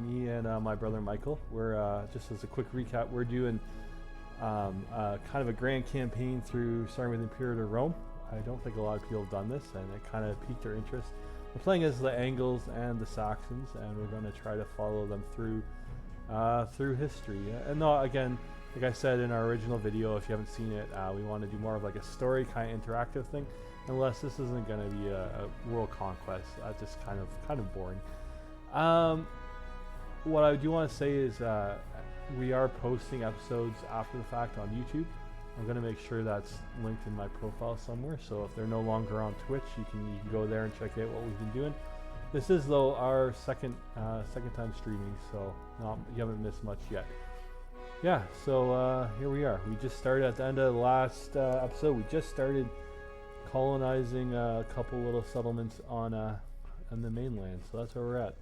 me and my brother Michael. We're just as a quick recap, we're doing kind of a grand campaign through starting with Imperial Rome. I don't think a lot of people have done this, and it kind of piqued our interest. We're playing as the Angles and the Saxons, and we're going to try to follow them through history. And no, again, like I said in our original video, if you haven't seen it, we want to do more of like a story kind of interactive thing. Unless this isn't going to be a world conquest, just kind of boring. What I do want to say is we are posting episodes after the fact on YouTube. I'm going to make sure that's linked in my profile somewhere, so if they're no longer on Twitch, you can go there and check out what we've been doing. This is though our second time streaming, so you haven't missed much yet. Yeah, so here we are. We just started at the end of the last episode. We just started colonizing a couple little settlements on the mainland, so that's where we're at.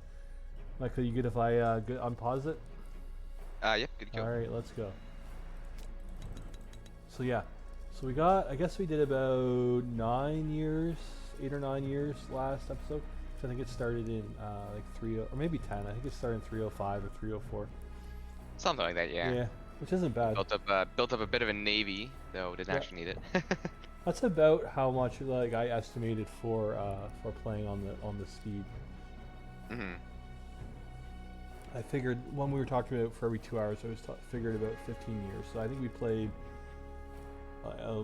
Michael, you good if I unpause it? Yep, good to go. All right, let's go. So yeah, so we got, I guess we did about 8 or 9 years last episode. So I think it started in like 30, or maybe 10. I think it started in 305 or 304. Something like that, yeah. Yeah, which isn't bad. Built up a bit of a navy, though didn't actually need it. That's about how much like I estimated for playing on the speed. Mhm. I figured when we were talking about for every 2 hours, I was figured about 15 years. So I think we played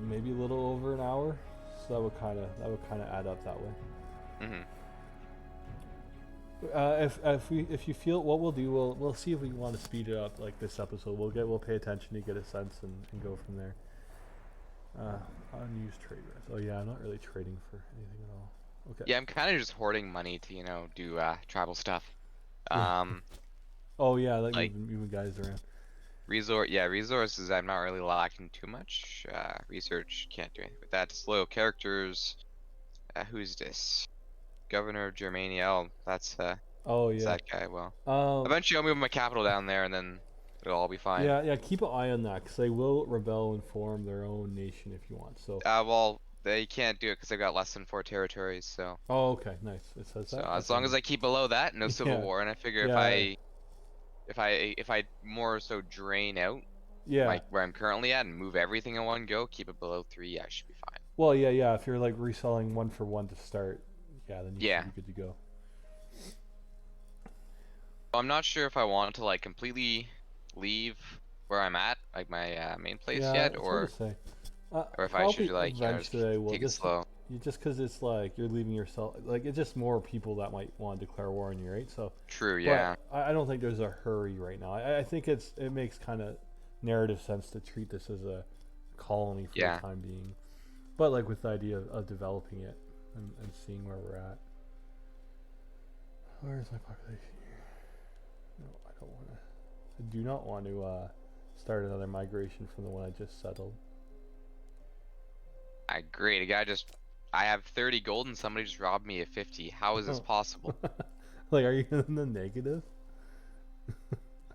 maybe a little over an hour. So that would kind of add up that way. Mhm. If you feel, what we'll do, we'll see if we want to speed it up like this episode. We'll pay attention to get a sense and go from there. Unused trade risk. Oh yeah, I'm not really trading for anything at all. Okay. Yeah, I'm kind of just hoarding money to do travel stuff. Oh yeah, like like moving guys around. Resources I'm not really lacking too much. Research can't do anything with that. Disloyal characters. Who's this? Governor of Germania. Oh, that's Oh it's yeah. that guy. Well, Um. eventually I'll move my capital down there, and then it'll all be fine. Yeah. Keep an eye on that, because they will rebel and form their own nation if you want. So. Well, they can't do it because they've got less than 4 territories. So. Oh, okay, nice. It says So that. as Okay, long as nice. I keep below that, no civil Yeah. war, and I figure Yeah. if I more so drain out Yeah. like where I'm currently at and move everything in one go, keep it below 3, yeah, I should be fine. Well, yeah. If you're like reselling 1 for 1 to start, yeah, then you should be good to go. I'm not sure if I want to like completely leave where I'm at, like my main place yet, it's or hard to say. if I should like just eventually I will. take it slow. Just because it's like you're leaving yourself, like it's just more people that might want to declare war on you, right? So True, yeah. I don't think there's a hurry right now. I think it makes kind of narrative sense to treat this as a colony for the time being, but like with the idea of developing it and seeing where we're at. Where's my population here? No, I don't want to. I do not want to start another migration from the one I just settled. Great, I have 30 gold and somebody just robbed me of 50. How is this possible? Like, are you in the negative?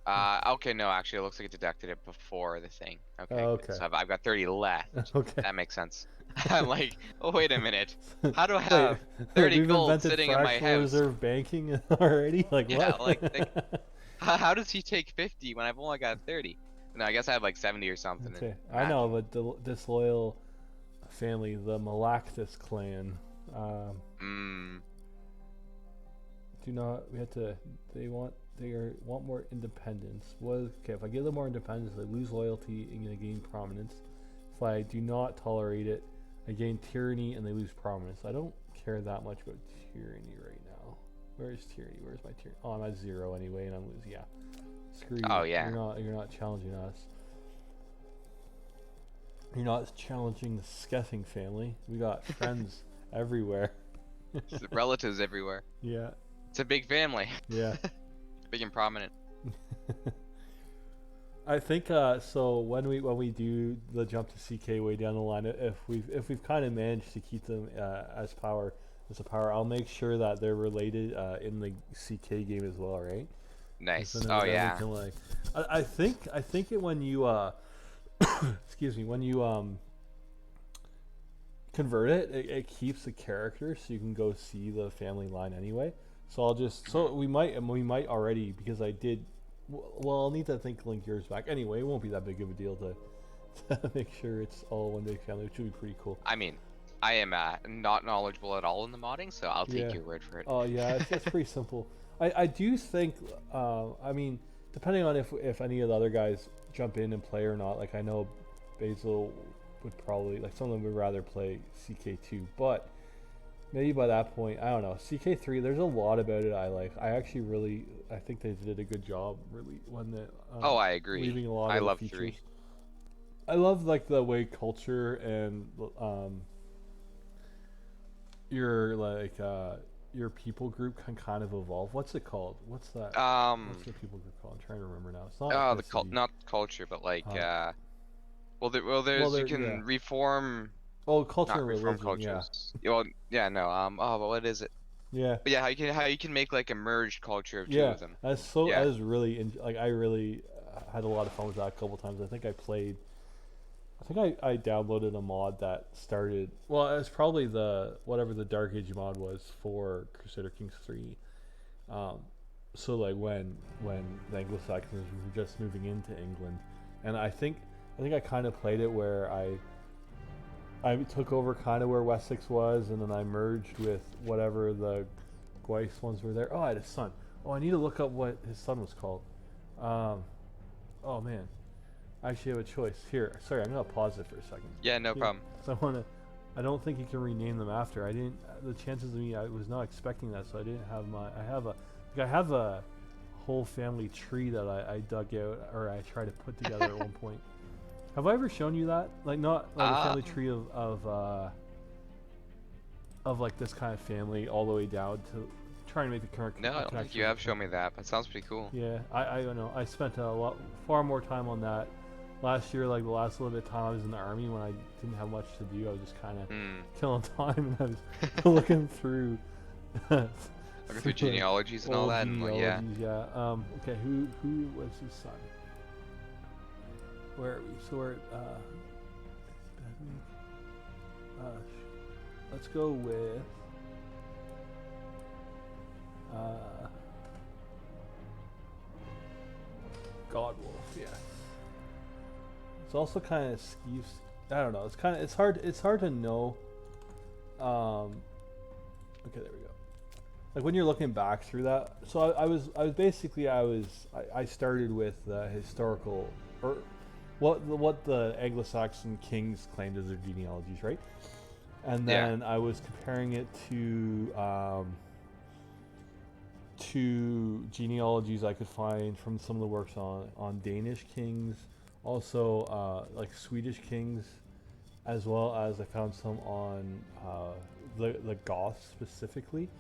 Okay, no, actually, it looks like it deducted it before the thing. Okay, okay. So I've got 30 left. Okay. That makes sense. I'm like, oh, wait a minute. How do I have 30 gold sitting in my house? Reserve banking already? Like, Yeah, what? like how does he take 50 when I've only got 30? No, I guess I have like 70 or something. Okay, I know, but the disloyal family, the Malactus clan, do not. They want more independence. Okay? If I give them more independence, they lose loyalty and they gain prominence. If I do not tolerate it, I gain tyranny and they lose prominence. I don't care that much about tyranny right now. Where's tyranny? Where's my tyranny? Oh, I'm at 0 anyway, and I'm losing. Yeah. Screw you. Oh yeah. You're not challenging us. You're not challenging the Skeffing family. We got friends everywhere. Relatives everywhere. Yeah. It's a big family. Yeah. Big and prominent. I think so when we do the jump to CK way down the line, if we've kind of managed to keep them as a power, I'll make sure that they're related in the CK game as well, right? Nice. So oh yeah. Can, like, I think it when you excuse me, when you convert it keeps the character, so you can go see the family line anyway. So I'll just so we might already because I did. Well, I'll need to link yours back. Anyway, it won't be that big of a deal to make sure it's all one big family, which would be pretty cool. I mean, I am not knowledgeable at all in the modding, so I'll take Yeah. your word for it. Oh yeah, that's pretty simple. I do think. I mean, depending on if any of the other guys jump in and play or not. Like I know Basil would probably like some of them would rather play CK2, but maybe by that point, I don't know. CK3, there's a lot about it I like. I think they did a good job. Really, when the Oh, I agree. leaving a lot I of love the features. 3. I love like the way culture and your like your people group can kind of evolve. What's it called? What's that? What's the people group called? I'm trying to remember now. It's not not culture, but like well, you yeah. can reform. Oh, culture Not and reform religion. Yeah. cultures. Well, yeah, no. But what is it? Yeah. But yeah, how you can make like a merged culture of two Yeah. of them. That's so. Yeah. That is really like I really had a lot of fun with that a couple times. I think I downloaded a mod that started. Well, it was probably whatever the Dark Age mod was for Crusader Kings 3. So like when the Anglo-Saxons were just moving into England, and I think I kind of played it where I took over kind of where Wessex was, and then I merged with whatever the Gwyth ones were there. Oh, I had a son. Oh, I need to look up what his son was called. Oh man, I actually have a choice here. Sorry, I'm gonna pause it for a second. Yeah, no problem. So I don't think you can rename them after. I didn't. The chances of me, I was not expecting that, so I didn't have my. I have a whole family tree that I dug out, or I tried to put together at one point. Have I ever shown you that? Like not like a family tree of like this kind of family all the way down to trying to make the current. No, I don't think you have shown me that, but it sounds pretty cool. Yeah, I don't know. I spent far more time on that last year. Like the last little bit of time I was in the army when I didn't have much to do. I was just kind of killing time, and I was looking through. Looking through genealogies and all that, and yeah. Okay, who was his son? Where are we? So we're let's go with Godwolf. Yeah. It's also kind of skews. I don't know. It's hard to know. Okay, there we go. Like when you're looking back through that. So I started with historical or what the Anglo-Saxon kings claimed as their genealogies, right? And then I was comparing it to genealogies I could find from some of the works on Danish kings, also like Swedish kings, as well as I found some on the Goths specifically,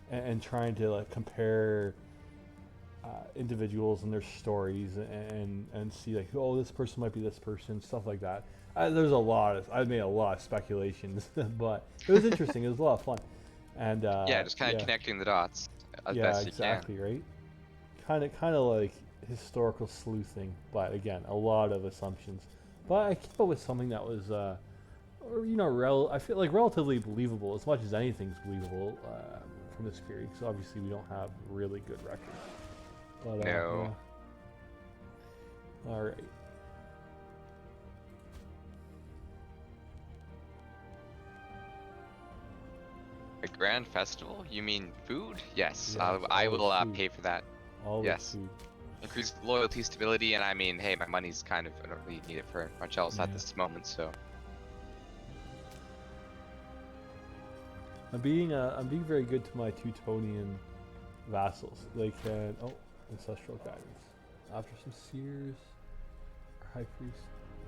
and trying to like compare individuals and their stories and see like, oh, this person might be this person, stuff like that. I made a lot of speculations, but it was interesting. It was a lot of fun, and just kind of connecting the dots as best exactly, you can. Right? Kind of like historical sleuthing, but again, a lot of assumptions. But I came up with something that was, I feel like relatively believable, as much as anything's believable from this period. Because obviously we don't have really good records. But, no. Yeah. All right. A grand festival? You mean food? Yes, Yeah, I will pay for that. All yes. food. Increase loyalty, stability, and I mean, hey, my money's I don't really need it for much else at this moment, so. I'm being very good to my Teutonian vassals. They can ancestral guidance. After some seers, high priest,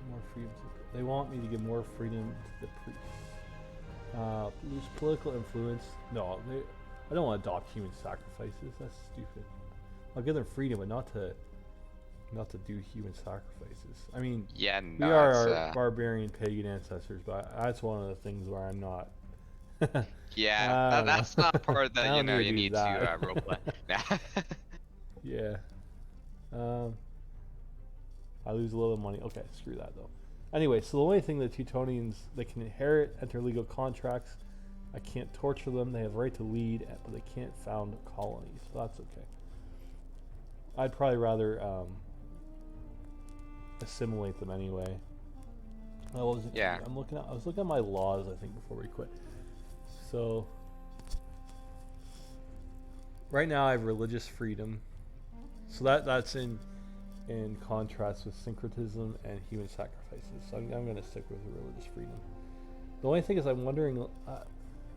more freedom. They want me to give more freedom to the priests. Lose political influence. No, I don't want to adopt human sacrifices. That's stupid. I'll give them freedom, but not to do human sacrifices. I mean, yeah, no, we are our barbarian pagan ancestors, but that's one of the things where I'm not. Yeah, that's not part that you need to roleplay. Yeah. I lose a little money. Okay, screw that though. Anyway, so the only thing the Teutonians, they can inherit, enter legal contracts, I can't torture them. They have a right to lead, but they can't found colonies. So that's okay. I'd probably rather assimilate them anyway. I was looking at my laws, I think, before we quit. So right now I have religious freedom. So that's in contrast with syncretism and human sacrifices. So I'm going to stick with religious freedom. The only thing is I'm wondering,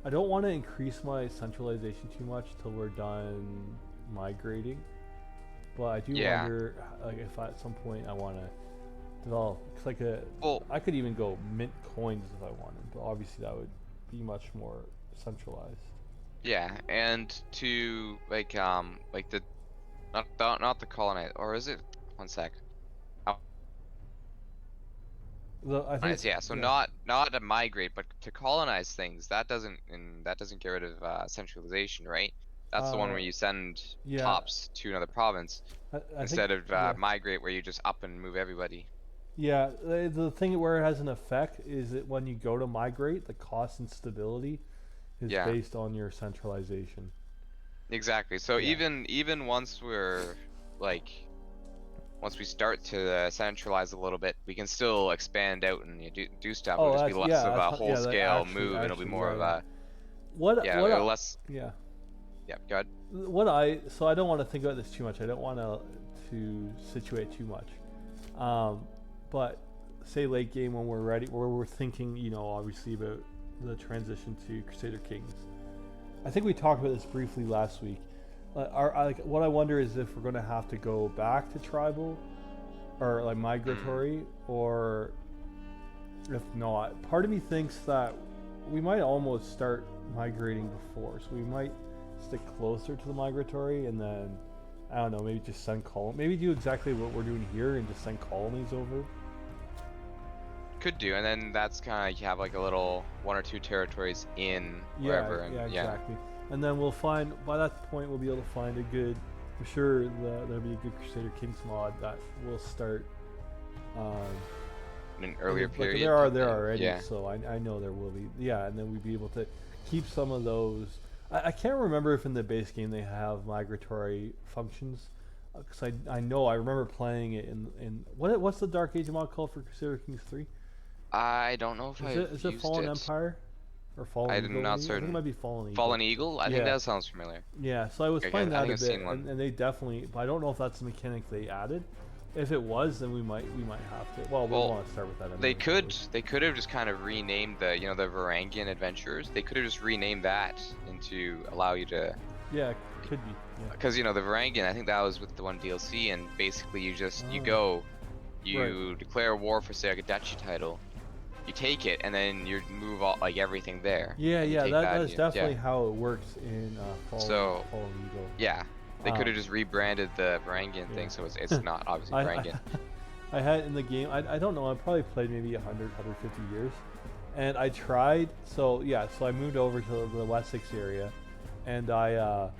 I don't want to increase my centralization too much till we're done migrating. But I do wonder, like, if at some point I want to develop, I could even go mint coins if I wanted, but obviously that would be much more centralized. Yeah, and to like the not the colonize, or is it? One sec. I think So not to migrate, but to colonize things. That doesn't get rid of centralization, right? That's the one where you send tops to another province instead of migrate, where you just up and move everybody. Yeah, the thing where it has an effect is that when you go to migrate, the cost and stability is based on your centralization. Exactly. So even once once we start to centralize a little bit, we can still expand out and do stuff. It'll just be less of a whole scale move, and it'll be more of a less. Yeah. Yeah. Go ahead. So I don't want to think about this too much. I don't want to situate too much. But say late game when we're ready, where we're thinking, obviously about the transition to Crusader Kings. I think we talked about this briefly last week. What I wonder is if we're going to have to go back to tribal or like migratory, or if not. Part of me thinks that we might almost start migrating before, so we might stick closer to the migratory and then, I don't know, maybe just send maybe do exactly what we're doing here and just send colonies over. Could do, and then that's kind of you have like a little 1 or 2 territories in wherever. Exactly. And then we'll find, by that point we'll be able to find a good, I'm sure there'll be a good Crusader Kings mod that will start in an earlier period. There are already, so I know there will be. And then we'd be able to keep some of those. I can't remember if in the base game they have migratory functions, because I remember playing it in what's the Dark Age mod called for Crusader Kings 3? I don't know if is it Fallen Empire or Fallen Eagle? I'm not certain. I think it might be Fallen Eagle. Fallen Eagle? I think that sounds familiar. Yeah, so I was playing that a bit, and they definitely, but I don't know if that's the mechanic they added. If it was, then we might have to. Well, we'll want to start with that. Anyway, they could have just kind of renamed the the Varangian Adventurers. They could have just renamed that into allow you to. Yeah, could be. Because the Varangian, I think that was with the one DLC, and basically you just declare war for say like a duchy title. You take it and then you move all everything there. That is definitely how it works in Fallen Eagle. Yeah, they could have just rebranded the Varangian thing, so it's not obviously Varangian. I had in the game. I don't know. I probably played maybe 150 years, and I tried. So I moved over to the Wessex area, and I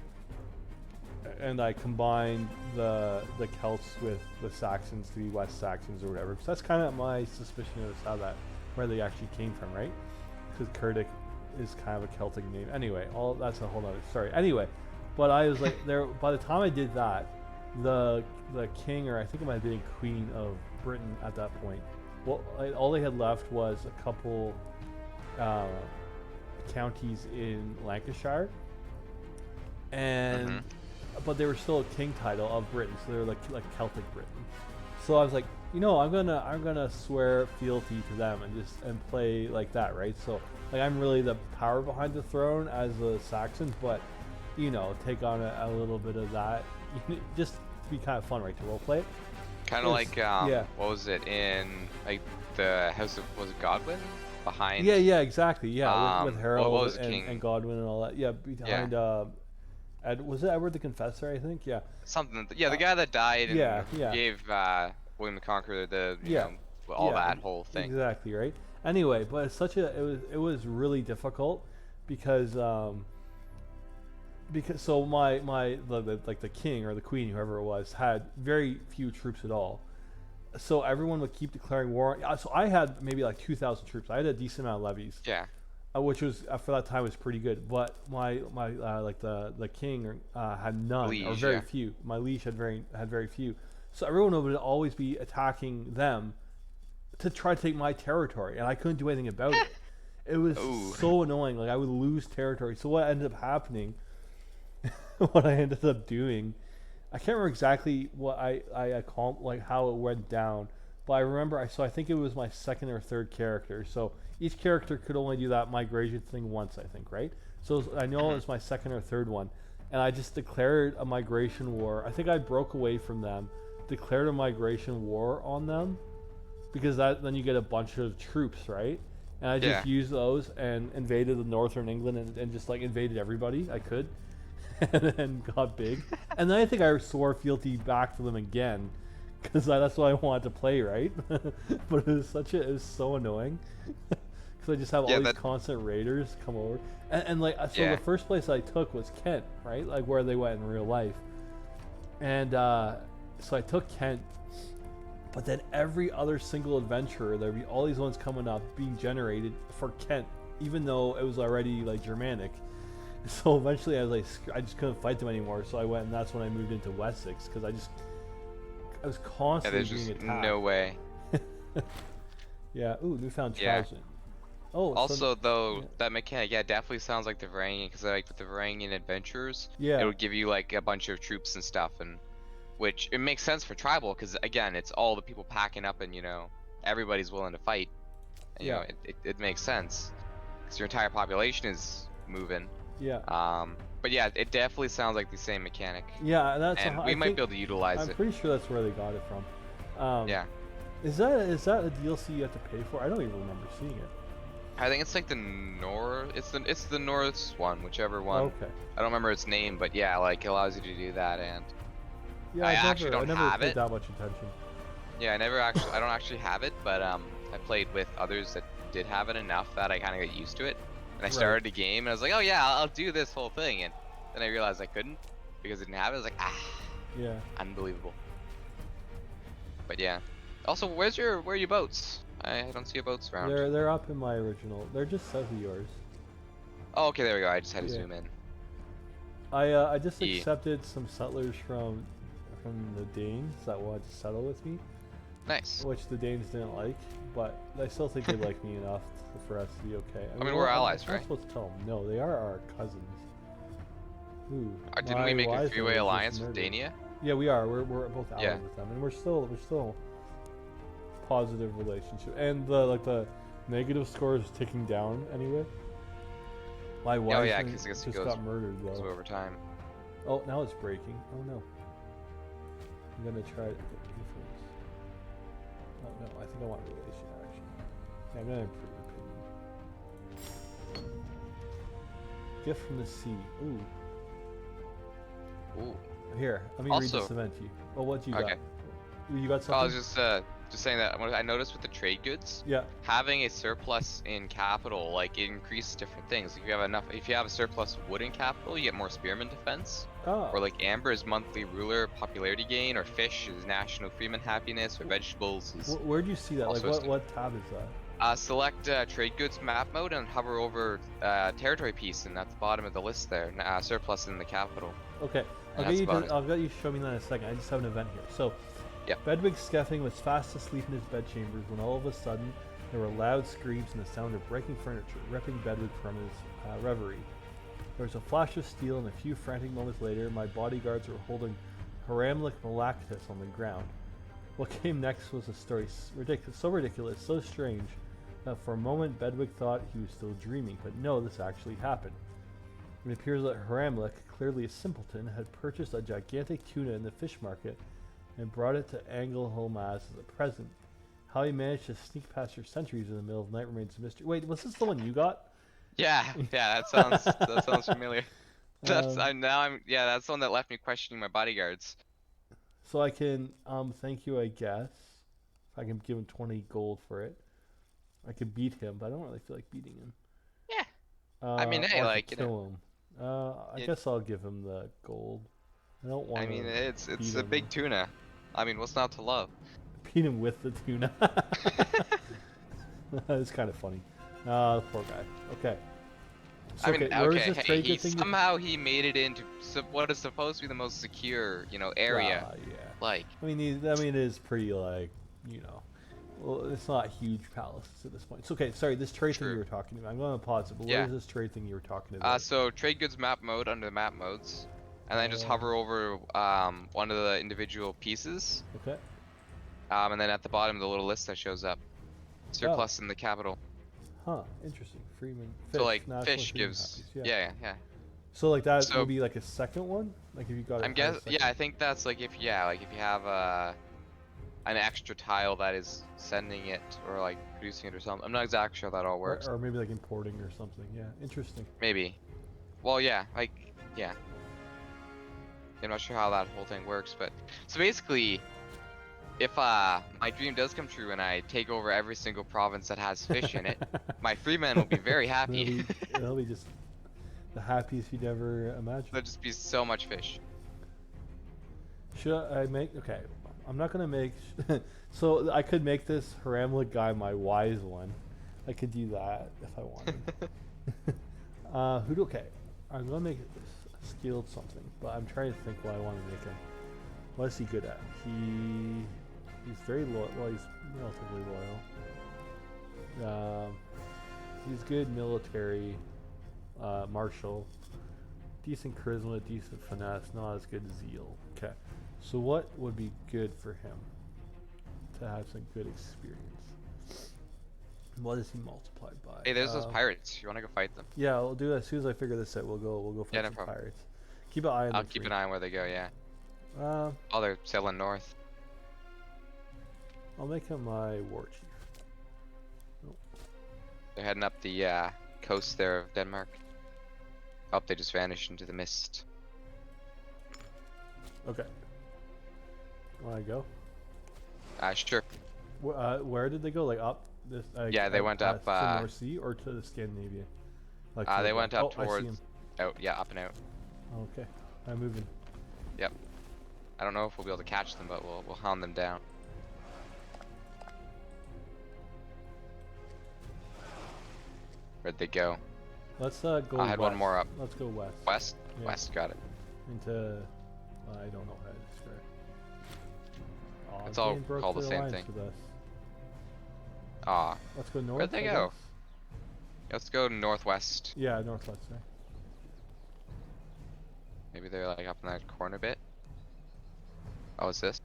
combined the Celts with the Saxons to be West Saxons or whatever. So that's kind of my suspicion of where they actually came from, right? Because Curdic is kind of a Celtic name. Anyway, that's a whole other story. Anyway, but I was like there by the time I did that, the king, or I think it might have been queen of Britain at that point. Well, all they had left was a couple counties in Lancashire, and but they were still a king title of Britain, so they were like Celtic Britain. So I was like, I'm gonna swear fealty to them and play like that, right? So like I'm really the power behind the throne as a Saxon, but take on a little bit of that, just to be kind of fun, right? To role play it. Kind of like what was it in like the House of Godwin behind? Yeah, exactly. Yeah, with Harold and Godwin and all that. Yeah, behind was it Edward the Confessor? I think. Yeah. Something. Yeah, the guy that died and gave William the Conqueror that whole thing. Exactly right. Anyway, but it was really difficult because so the king or the queen, whoever it was, had very few troops at all. So everyone would keep declaring war. So I had maybe like 2,000 troops. I had a decent amount of levies. Yeah. which was for that time was pretty good. But my like the king had none Liege, or very few. My liege had very few. So everyone would always be attacking them to try to take my territory, and I couldn't do anything about it. It was so annoying. Like I would lose territory. So what ended up happening, what I ended up doing, I can't remember exactly what I called, like how it went down, but I remember I think it was my second or third character. So each character could only do that migration thing once, I think, right? So I know it was my second or third one, and I just declared a migration war. I think I broke away from them, declared a migration war on them, because then you get a bunch of troops, right? And I just used those and invaded the northern England and just like invaded everybody I could, and then got big. And then I think I swore fealty back to them again, because that's what I wanted to play, right? But it was so annoying, because I just have all these constant raiders come over, and like so the first place I took was Kent, right? Like where they went in real life, and so I took Kent. But then every other single adventurer, there'd be all these ones coming up being generated for Kent, even though it was already like Germanic. So eventually I was like, I just couldn't fight them anymore. So I went, and that's when I moved into Wessex, because I was constantly being attacked. No way. Yeah. Ooh, newfound Trousers. Oh. Also, that mechanic, definitely sounds like the Varangian, because like with the Varangian adventurers, it would give you like a bunch of troops and stuff, and which it makes sense for tribal, because again, it's all the people packing up, and everybody's willing to fight. And, it makes sense because your entire population is moving. Yeah. But yeah, it definitely sounds like the same mechanic. Yeah, and we might be able to utilize it. I'm pretty sure that's where they got it from. Yeah. Is that a DLC you have to pay for? I don't even remember seeing it. I think it's like the North. It's the North one, whichever one. Okay. I don't remember its name, but yeah, like it allows you to do that, and I actually don't have paid that much attention. Yeah, I don't actually have it, but I played with others that did have it enough that I kind of got used to it. And I started the game, and I was like, oh yeah, I'll do this whole thing, and then I realized I couldn't because I didn't have it. I was like, yeah, unbelievable. But yeah. Also, where are your boats? I don't see your boats around. They're up in my original. They're just south of yours. Oh, okay, there we go. I just had to zoom in. I just accepted some settlers from the Danes that wanted to settle with me. Nice. Which the Danes didn't like, but I still think they like me enough for us to be okay. I mean, we're allies, right? I'm supposed to tell them. No, they are our cousins. Ooh. Didn't we make a three-way alliance with Dania? Yeah, we are. We're both allies with them, and we're still positive relationship. And the negative score is ticking down anyway. My wife just got murdered though. Over time. Oh, now it's breaking. Oh no. I'm gonna try to get influence. Oh no, I think I want relation actually. Yeah, I'm gonna improve opinion. Gift from the sea. Ooh. Here, let me read this event to you. Oh, what you got? You got something? I was just saying that I noticed with the trade goods, having a surplus in capital, like it increases different things. Like if you have a surplus of wood in capital, you get more spearman defense. Or like amber is monthly ruler popularity gain, or fish is national freeman happiness, or vegetables is. Where do you see that? Like what tab is that? Select trade goods map mode and hover over territory piece, and at the bottom of the list there, surplus in the capital. Okay, I'll get you show me that in a second. I just have an event here. So. Bedwig Skeffing was fast asleep in his bedchambers when all of a sudden there were loud screams and the sound of breaking furniture, ripping Bedwig from his reverie. There was a flash of steel, and a few frantic moments later, my bodyguards were holding Haramlik Malactus on the ground. What came next was a story so ridiculous, so strange, that for a moment Bedwig thought he was still dreaming, but no, this actually happened. It appears that Haramlik, clearly a simpleton, had purchased a gigantic tuna in the fish market and brought it to Anglo-Saxons as a present. How he managed to sneak past your sentries in the middle of the night remains a mystery. Wait, was this the one you got? Yeah, that sounds familiar. That's the one that left me questioning my bodyguards. So I can thank you, I guess. If I can give him 20 gold for it, I could beat him, but I don't really feel like beating him. Yeah. I mean, hey, like kill him. I guess I'll give him the gold. I don't want. I mean, it's a big tuna. I mean, what's not to love? Beat him with the tuna. It's kind of funny. The poor guy. Okay. So, I mean, where is okay, this hey, trade good thing? somehow he made it into what is supposed to be the most secure, area. Yeah. Like, I mean, it is pretty like, you know, well, it's not huge palaces at this point. It's okay. Sorry, this trade thing you true. were talking about. I'm going to pause it. But what Yeah. is this trade thing you were talking about? So trade goods map mode under the map modes, and then just hover over one of the individual pieces. Okay. And then at the bottom, the little list that shows up, surplus in the capital. Huh. Interesting. Freeman fish. So like National fish Freeman gives, copies. Yeah. yeah. So like that So would be like a second one. Like if you got it. I think that's like if you have an extra tile that is sending it or like producing it or something. I'm not exactly sure how that all works. Or maybe like importing or something. Yeah. Interesting. Maybe. Well, yeah, yeah. I'm not sure how that whole thing works, but so basically, if my dream does come true and I take over every single province that has fish in it, my freemen will be very happy. They'll be just the happiest you'd ever imagine. There'll just be so much fish. Should I make? Okay, I'm not gonna make. So I could make this Haramlik guy my wise one. I could do that if I wanted. Okay, I'm gonna make it skilled something, but I'm trying to think what I want to make him. What is he good at? He's very loyal. Well, he's relatively loyal. He's good military, martial, decent charisma, decent finesse, not as good as zeal. Okay, so what would be good for him to have some good experience? What is he multiplied by? Hey, there's those pirates. You want to go fight them? Yeah, I'll do that as soon as I figure this out. We'll go fight some pirates. Keep an eye on them. I'll keep an eye on where they go. Yeah. Oh, they're sailing north. I'll make him my war chief. Oh. They're heading up the coast there of Denmark. Oh, they just vanished into the mist. Okay. Want to go? Sure. Where did they go? Like up this? Yeah, they went up to the North Sea or to Scandinavia. Like they went up I see towards him. out. Yeah, up and out. Okay, I'm moving. Yep. I don't know if we'll be able to catch them, but we'll hound them down. Where'd they go? Let's go. I had west. one more up. Let's go west. West? Yeah. West, got it. Into I don't know how to describe. Oh, It's all called the same thing. Ah. Let's go north. Where'd they go? Let's go northwest. Yeah, northwest. Right. Maybe they're like up in that corner bit. Oh, is this?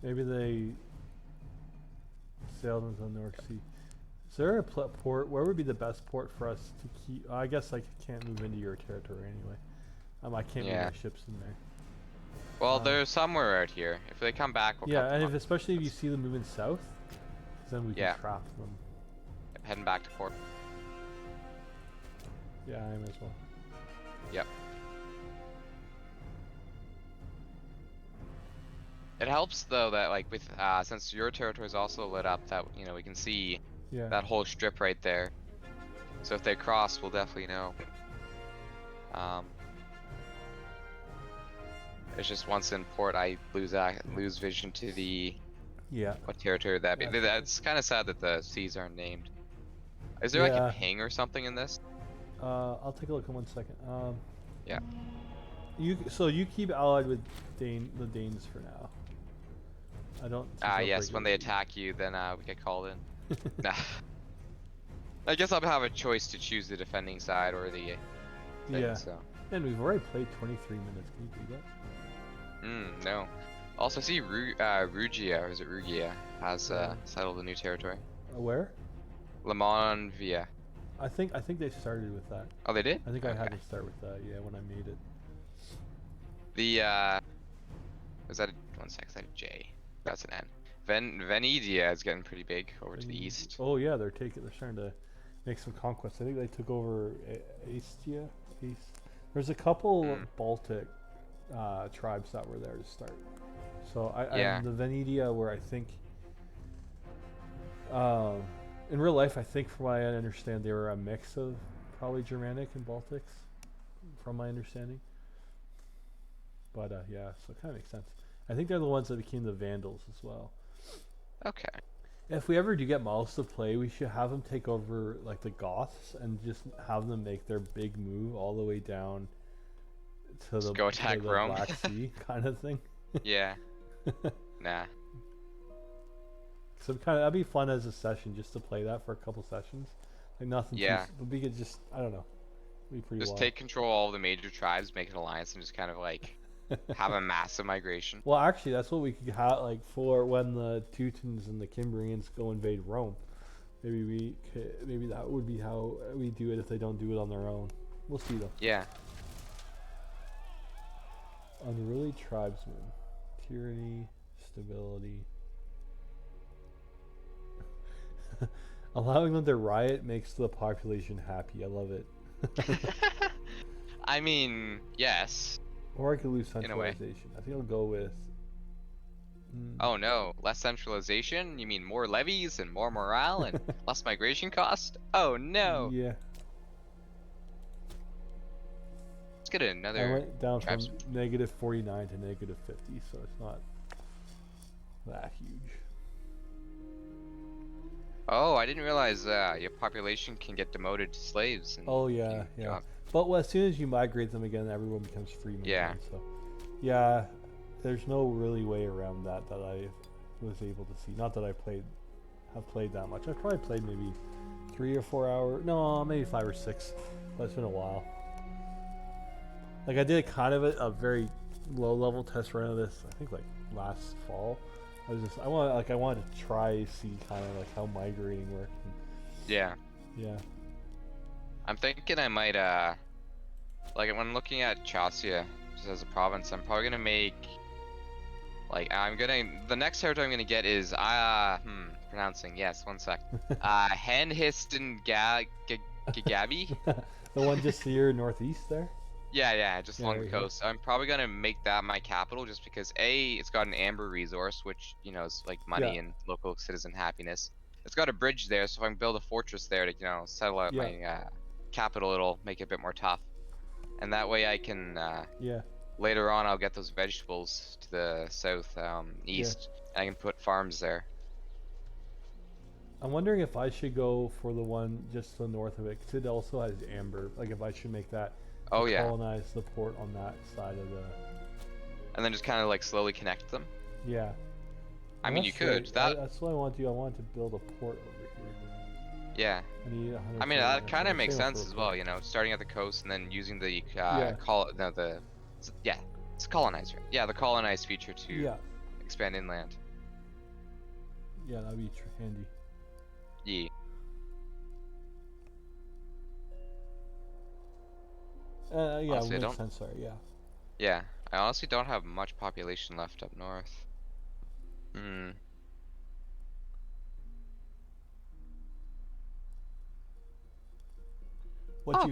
Maybe they sailed into the North Sea. Is there a port? Where would be the best port for us to keep? I guess I can't move into your territory anyway. I can't move my ships in there. Well, they're somewhere out here. If they come back, we'll and especially if you see them moving south, then we can trap them. I'm heading back to port. Yeah, I am as well. Yep. It helps though that like with since your territory is also lit up, that we can see that whole strip right there. So if they cross, we'll definitely know. It's just once in port, I lose vision to the what territory would that be? That's kind of sad that the seas aren't named. Is there like a ping or something in this? I'll take a look in 1 second. Yeah. You keep allied with the Danes for now. I don't. Yes. When they attack you, then we get called in. Nah. I guess I'll have a choice to choose the defending side or the thing, so. And we've already played 23 minutes. Can you do that? No. Also, I see Rugia, or is it Rugia, has settled a new territory. Where? Lamonvia. I think they started with that. Oh, they did? I think I had to start with that. Yeah, when I made it. Was that one sec? Is that a J? That's an N. Venedia is getting pretty big over to the east. Oh yeah, they're starting to make some conquests. I think they took over Aestia. There's a couple Baltic tribes that were there to start. So the Venedia were, I think, in real life, I think from what I understand, they were a mix of probably Germanic and Baltics, from my understanding. But so it kind of makes sense. I think they're the ones that became the Vandals as well. Okay. If we ever do get models to play, we should have them take over like the Goths and just have them make their big move all the way down to Just go attack the Rome. Black Sea kind of thing. Yeah. Nah. So that'd be fun as a session just to play that for a couple sessions. Like nothing. Yeah. We could just, I don't know. It'd be pretty Just wild. take control of all the major tribes, make an alliance, and just kind of like have a massive migration. Well, actually, that's what we could have like for when the Teutons and the Cimbrians go invade Rome. Maybe that would be how we do it if they don't do it on their own. We'll see though. Yeah. Unruly tribesmen, tyranny, stability. Allowing them to riot makes the population happy. I love it. I mean, yes. Or I could lose centralization. I think I'll go with. Oh no, less centralization? You mean more levies and more morale and less migration cost? Oh no. Yeah. Let's get another. I went down from -49 to -50, so it's not that huge. Oh, I didn't realize your population can get demoted to slaves. And Oh yeah, yeah. But as soon as you migrate them again, everyone becomes free. Yeah. Again, so yeah, there's no really way around that I was able to see. Not that have played that much. I've probably played maybe 3 or 4 hours. No, maybe 5 or 6. But it's been a while. Like I did kind of a very low level test run of this. I think like last fall. I wanted to try see kind of like how migrating worked. Yeah. Yeah. I'm thinking I might like when looking at Chaucia just as a province, I'm probably gonna make like the next territory I'm gonna get is pronouncing, yes, one sec. Henhiston Gagabi. The one just here northeast there? Yeah, just along the coast. I'm probably gonna make that my capital just because it's got an amber resource, which is like money and local citizen happiness. It's got a bridge there, so if I can build a fortress there to settle out my capital, it'll make it a bit more tough. And that way I can later on I'll get those vegetables to the south east, and I can put farms there. I'm wondering if I should go for the one just to the north of it, because it also has amber. Like if I should make that. Colonize the port on that side of the. And then just kind of like slowly connect them. Yeah. I mean, you could. That's what I want to do. I want to build a port over here. Yeah. I mean, that kind of makes sense as well. Starting at the coast and then using the it's colonize, right? Yeah, the colonize feature to expand inland. Yeah, that'd be handy. Yeah. Honestly, makes sense. Sorry, Yeah, I honestly don't have much population left up north.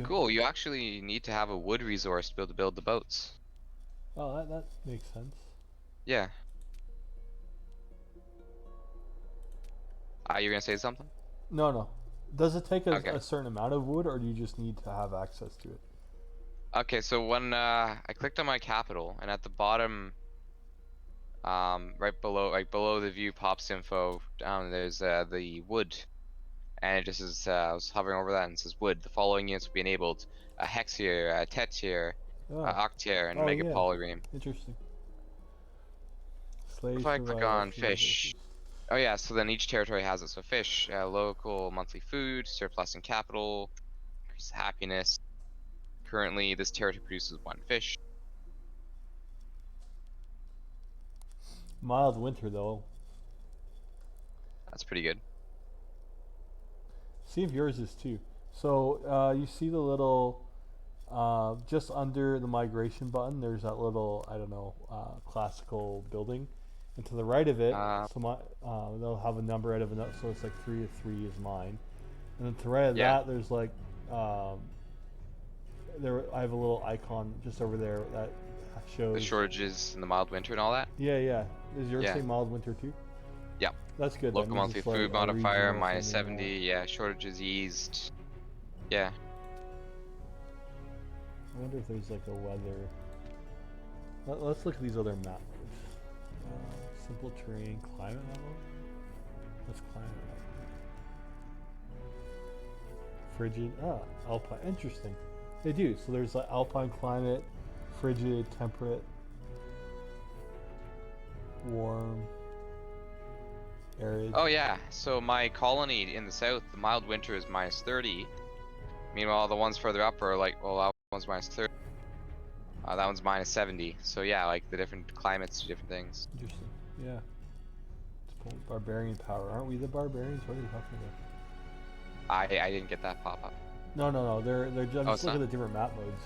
Cool. You actually need to have a wood resource to be able to build the boats. Oh, that makes sense. Yeah. You're gonna say something? No. Does it take a certain amount of wood, or do you just need to have access to it? Okay, so when I clicked on my capital, and at the bottom, right below the view pops info, there's the wood, and it just is. I was hovering over that and it says wood. The following units will be enabled: a hexier, a tetier, octier, and mega polyream. Interesting. If I click on fish. Oh yeah, so then each territory has it. So fish, local monthly food, surplus in capital, increase happiness. Currently, this territory produces 1 fish. Mild winter, though. That's pretty good. See if yours is too. So you see the little, just under the migration button, there's that little, I don't know, classical building. And to the right of it, they'll have a number out of it, so it's like 3 of 3 is mine. And then to the right of that, there's like, I have a little icon just over there that shows the shortages in the mild winter and all that. Yeah. Does yours say mild winter too? Yeah. That's good. Local monthly food modifier -70. Yeah, shortages eased. Yeah. I wonder if there's like a weather. Let's look at these other maps. Simple terrain, climate level. Let's climb it up. Frigid, alpine, interesting. They do, so there's like alpine climate, frigid, temperate, warm, arid. Oh yeah, so my colony in the south, the mild winter is -30. Meanwhile, the ones further up are like, well, that one's -30. That one's -70. So yeah, like the different climates do different things. Interesting, yeah. It's barbarian power. Aren't we the barbarians? What are you talking about? I didn't get that pop up. No. They're just looking at the different map modes.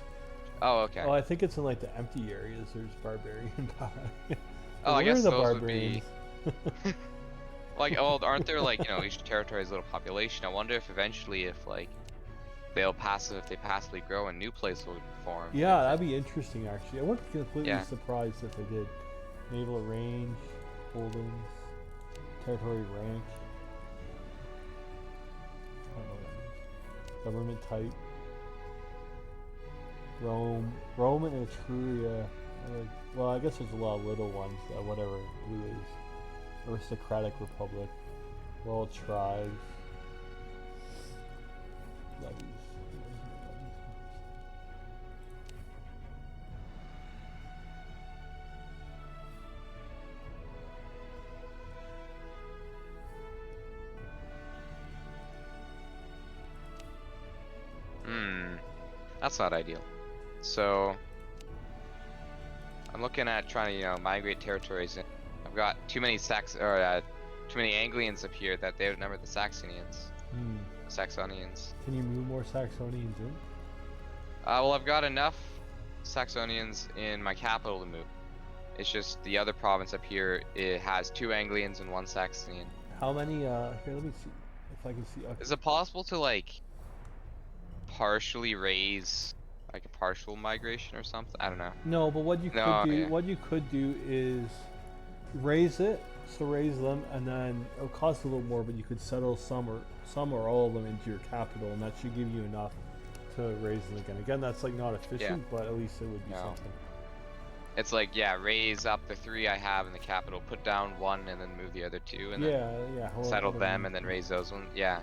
Oh, okay. Oh, I think it's in like the empty areas. There's barbarian power. Oh, I guess the those barbarians. would be. Like, oh, aren't there like, you know, each territory has a little population? I wonder if eventually, if like they passively grow, a new place will form. Yeah, that'd be interesting actually. I wouldn't be completely surprised if they did. Naval range, holdings, territory rank. I don't know what that means. Government type. Rome and Etruria. Well, I guess there's a lot of little ones. Whatever blue is. Aristocratic Republic. World tribes. Levies. That's not ideal. So I'm looking at trying to, you know, migrate territories, and I've got too many too many Anglians up here that they outnumber the Saxonians. Saxonians. Can you move more Saxonians in? Well, I've got enough Saxonians in my capital to move. It's just the other province up here, it has 2 Anglians and 1 Saxonian. How many, here, let me see if I can see. Okay. Is it possible to, like, partially raise, like, a partial migration or something? I don't know. No, but what you could do is raise it, so raise them, and then it'll cost a little more, but you could settle some or all of them into your capital, and that should give you enough to raise them again. Again, that's like not efficient, but at least it would be something. It's like, yeah, raise up the 3 I have in the capital, put down 1, and then move the other 2, and then settle them, and then raise those ones. Yeah.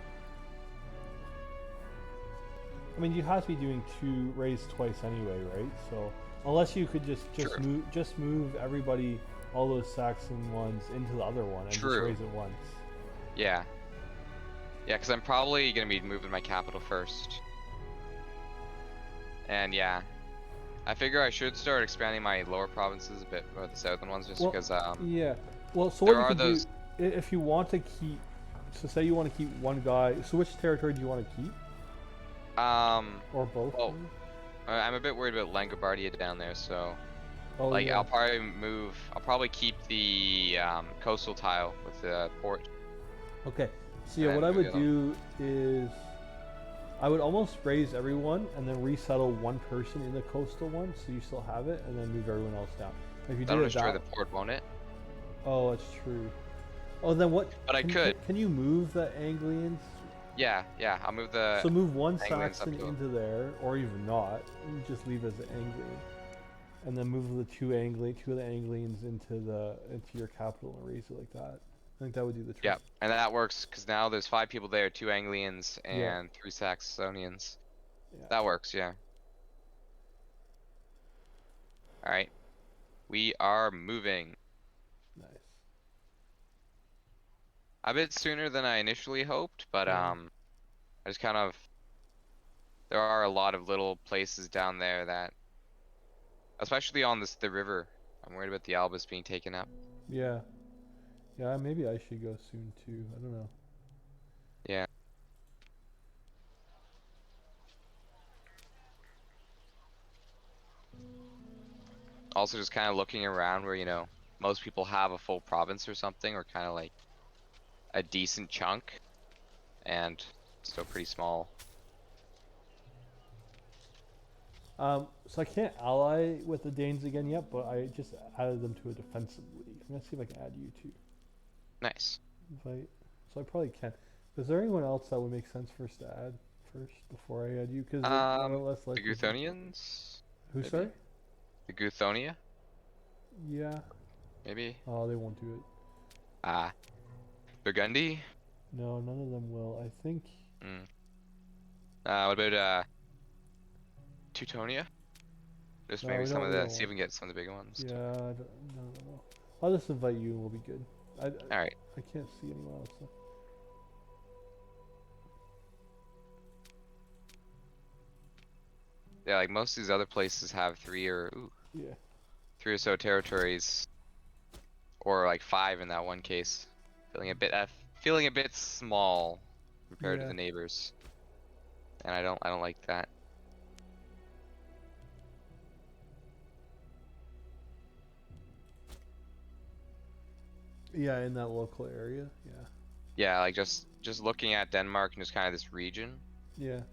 I mean, you have to be doing 2 raise twice anyway, right? So unless you could just move everybody, all those Saxon ones into the other one and just raise it once. Yeah. Yeah, because I'm probably gonna be moving my capital first. And yeah, I figure I should start expanding my lower provinces a bit, or the southern ones, just because yeah. Well, so what you could do, if you want to keep, so say you want to keep one guy. So which territory do you want to keep? Or both? Well, I'm a bit worried about Langobardia down there, so yeah. I'll probably keep the coastal tile with the port. Okay. So yeah, what I would do is I would almost raise everyone and then resettle one person in the coastal one, so you still have it, and then move everyone else down. If you That'll destroy the port, won't it? Oh, that's true. Oh, then what? But I could. Can you move the Anglians? Yeah, I'll move the. So move one Saxon into there, or even not. You just leave as an Anglian, and then move the two of the Anglians into your capital and raise it like that. I think that would do the trick. Yeah, and that works because now there's 5 people there, 2 Anglians and 3 Saxonians. Yeah. That works, yeah. All right, we are moving. Nice. A bit sooner than I initially hoped, but I just kind of, there are a lot of little places down there that, especially on the river, I'm worried about the Albus being taken up. Yeah. Yeah, maybe I should go soon too. I don't know. Yeah. Also just kind of looking around where, you know, most people have a full province or something, or kind of like a decent chunk, and still pretty small. So I can't ally with the Danes again yet, but I just added them to a defensive league. I'm gonna see if I can add you too. Nice. Invite. So I probably can. Is there anyone else that would make sense for us to add first before I add you? Because the Guthonians. Who, maybe? sorry? The Guthonia. Yeah. Maybe. Oh, they won't do it. Burgundy? No, none of them will. I think. What about Teutonia? Just No, maybe we some don't. of We the, don't see if want. we can get some of the bigger ones. Yeah, no. I'll just invite you, and we'll be good. Alright. I can't see anyone else. So. Yeah, like most of these other places have 3 or Yeah. 3 or so territories, or like 5 in that one case. Feeling a bit small compared to Yeah. the neighbors, and I don't like that. Yeah, in that local area. Yeah. Yeah, like just looking at Denmark and just kind of this region. Yeah.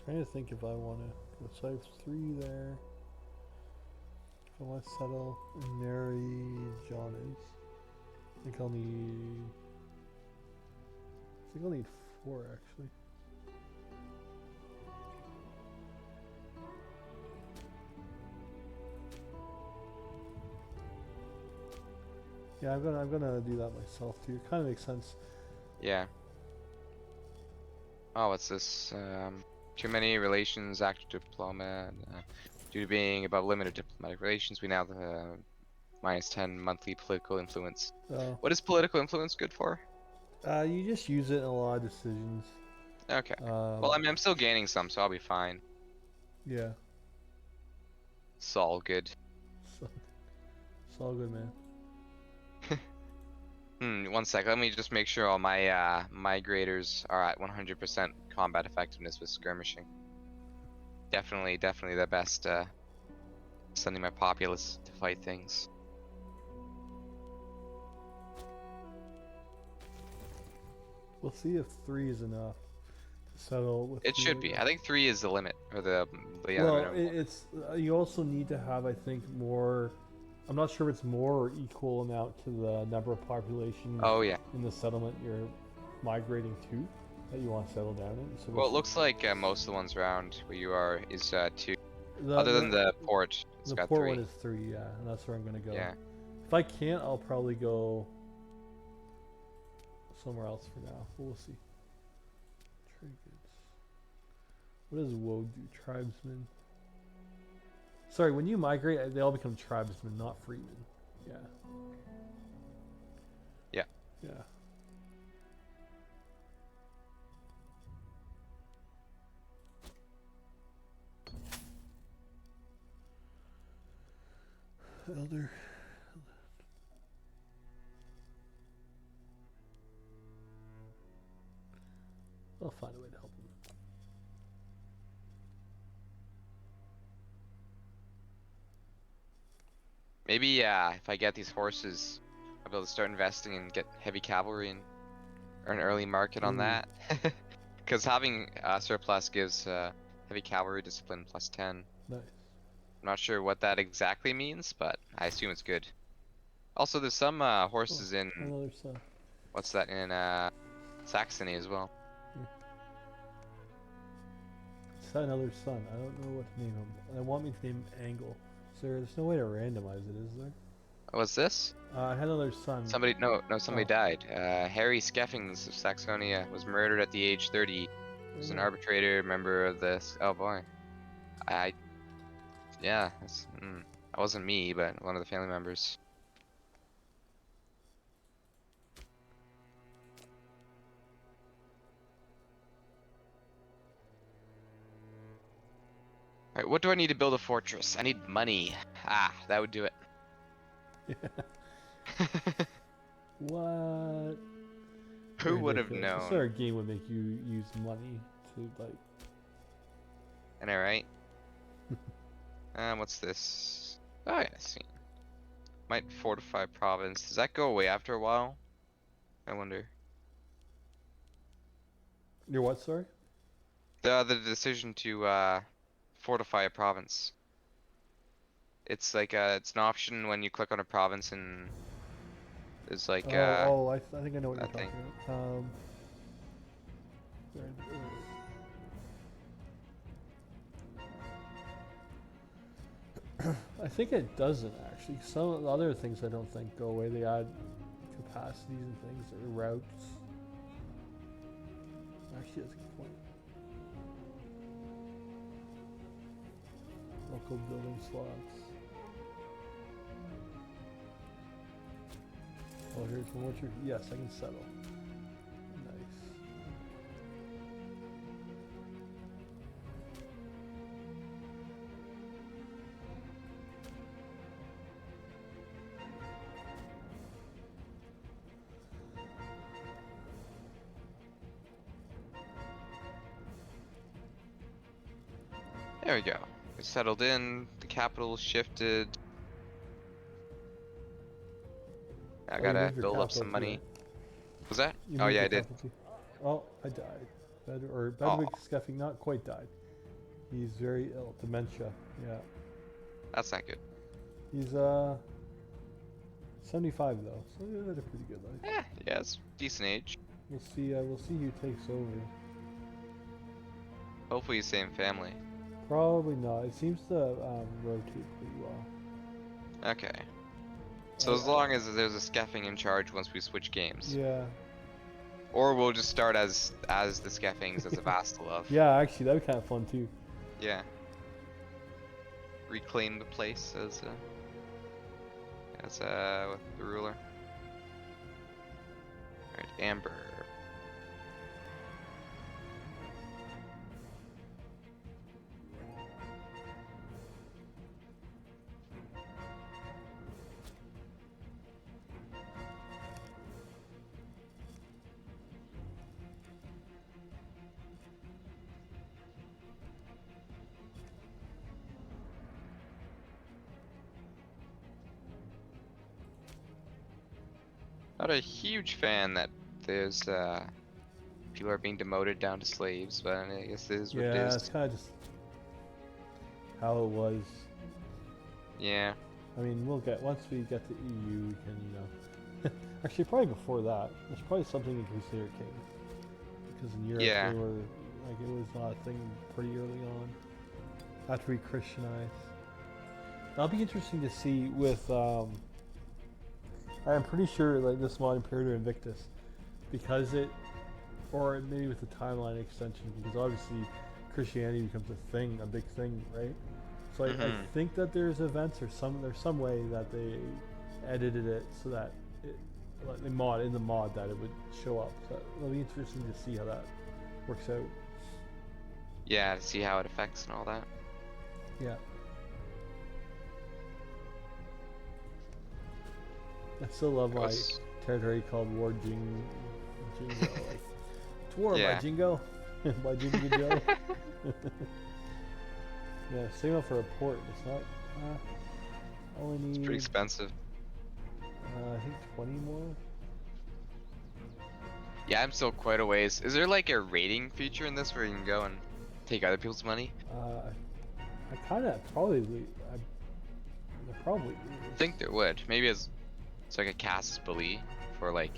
Trying to think if I want to. So I have 3 there. If I want to settle in Mary Johnny's, I think I'll need 4 actually. Yeah, I'm gonna do that myself too. It kind of makes sense. Yeah. Oh, what's this? Too many relations, active diplomat. Due to being above limited diplomatic relations, we now have -10 monthly political influence. Oh. What is political influence good for? You just use it in a lot of decisions. Okay. Well, I mean, I'm still gaining some, so I'll be fine. Yeah. It's all good. It's all good, man. 1 sec. Let me just make sure all my migrators are at 100% combat effectiveness with skirmishing. Definitely the best. Sending my populace to fight things. We'll see if 3 is enough to settle with. It should be. I think 3 is the limit, or the well, it's you also need to have, I think, more. I'm not sure if it's more or equal amount to the number of population. Oh yeah. In the settlement you're migrating to, that you want to settle down in. So well, it looks like most of the ones around where you are is 2. Other than the port, it's got port 3. one is 3, yeah, and that's where I'm gonna go. Yeah. If I can't, I'll probably go somewhere else for now. We'll see. Trade goods. What does woe do? Tribesmen. Sorry, when you migrate, they all become tribesmen, not freemen. Yeah. Yeah. Yeah. Elder. I'll find a way to help him. Maybe if I get these horses, I'll be able to start investing and get heavy cavalry and earn early market on that. Because having surplus gives heavy cavalry discipline +10. Nice. I'm not sure what that exactly means, but I assume it's good. Also, there's some horses in. Another son. What's that in Saxony as well? It's another son. I don't know what to name him. I want me to name him Angle. There's no way to randomize it, is there? What's this? I had another son. Somebody died. Harry Skeffings of Saxonia was murdered at the age 30. He was an arbitrator, member of this. Oh boy. Yeah, that wasn't me, but one of the family members. Alright, what do I need to build a fortress? I need money. That would do it. Yeah. What? Who would have known? This sort of game would make you use money to, like... I know, right? What's this? Oh, yeah, I see. Might fortify province. Does that go away after a while? I wonder. Your what, sorry? The decision to fortify a province. It's like it's an option when you click on a province and there's like I think I know what you're talking about. I think it doesn't actually. Some of the other things I don't think go away. They add capacities and things or routes. Actually, that's a good point. Local building slots. Oh, here's one more. Yes, I can settle. Nice. There we go. We settled in. The capital shifted. I gotta build up some money. Was that? Oh yeah, I did. Oh, I died. Bedwick Skeffing not quite died. He's very ill. Dementia. Yeah. That's not good. He's 75 though, so he had a pretty good life. Yeah, it's decent age. We'll see. We'll see who takes over. Hopefully, same family. Probably not. It seems to rotate pretty well. Okay. So as long as there's a Skeffing in charge once we switch games. Yeah. Or we'll just start as the Skeffings as a vassal of. Yeah, actually, that'd be kind of fun too. Yeah. Reclaim the place as with the ruler. Alright, Amber. Not a huge fan that there's people are being demoted down to slaves, but I guess it is what it is. Yeah, it's kind of just how it was. Yeah. I mean, once we get to EU, we can, actually probably before that, there's probably something to consider king, because in Europe they were like it was not a thing pretty early on. After we Christianized, that'll be interesting to see with. I'm pretty sure like this mod Imperator Invictus, because or maybe with the timeline extension, because obviously Christianity becomes a big thing, right? So I think that there's events or there's some way that they edited it so that like in the mod that it would show up. So it'll be interesting to see how that works out. Yeah, to see how it affects and all that. Yeah. I still love my territory called War Jingo. Like, it's war by Jingo. By Jingo Joe. Yeah, same up for a port. It's not. Only need. It's pretty expensive. I think 20 more. Yeah, I'm still quite a ways. Is there like a rating feature in this where you can go and take other people's money? I kind of probably. I think there would. Maybe it's like a casus belli for like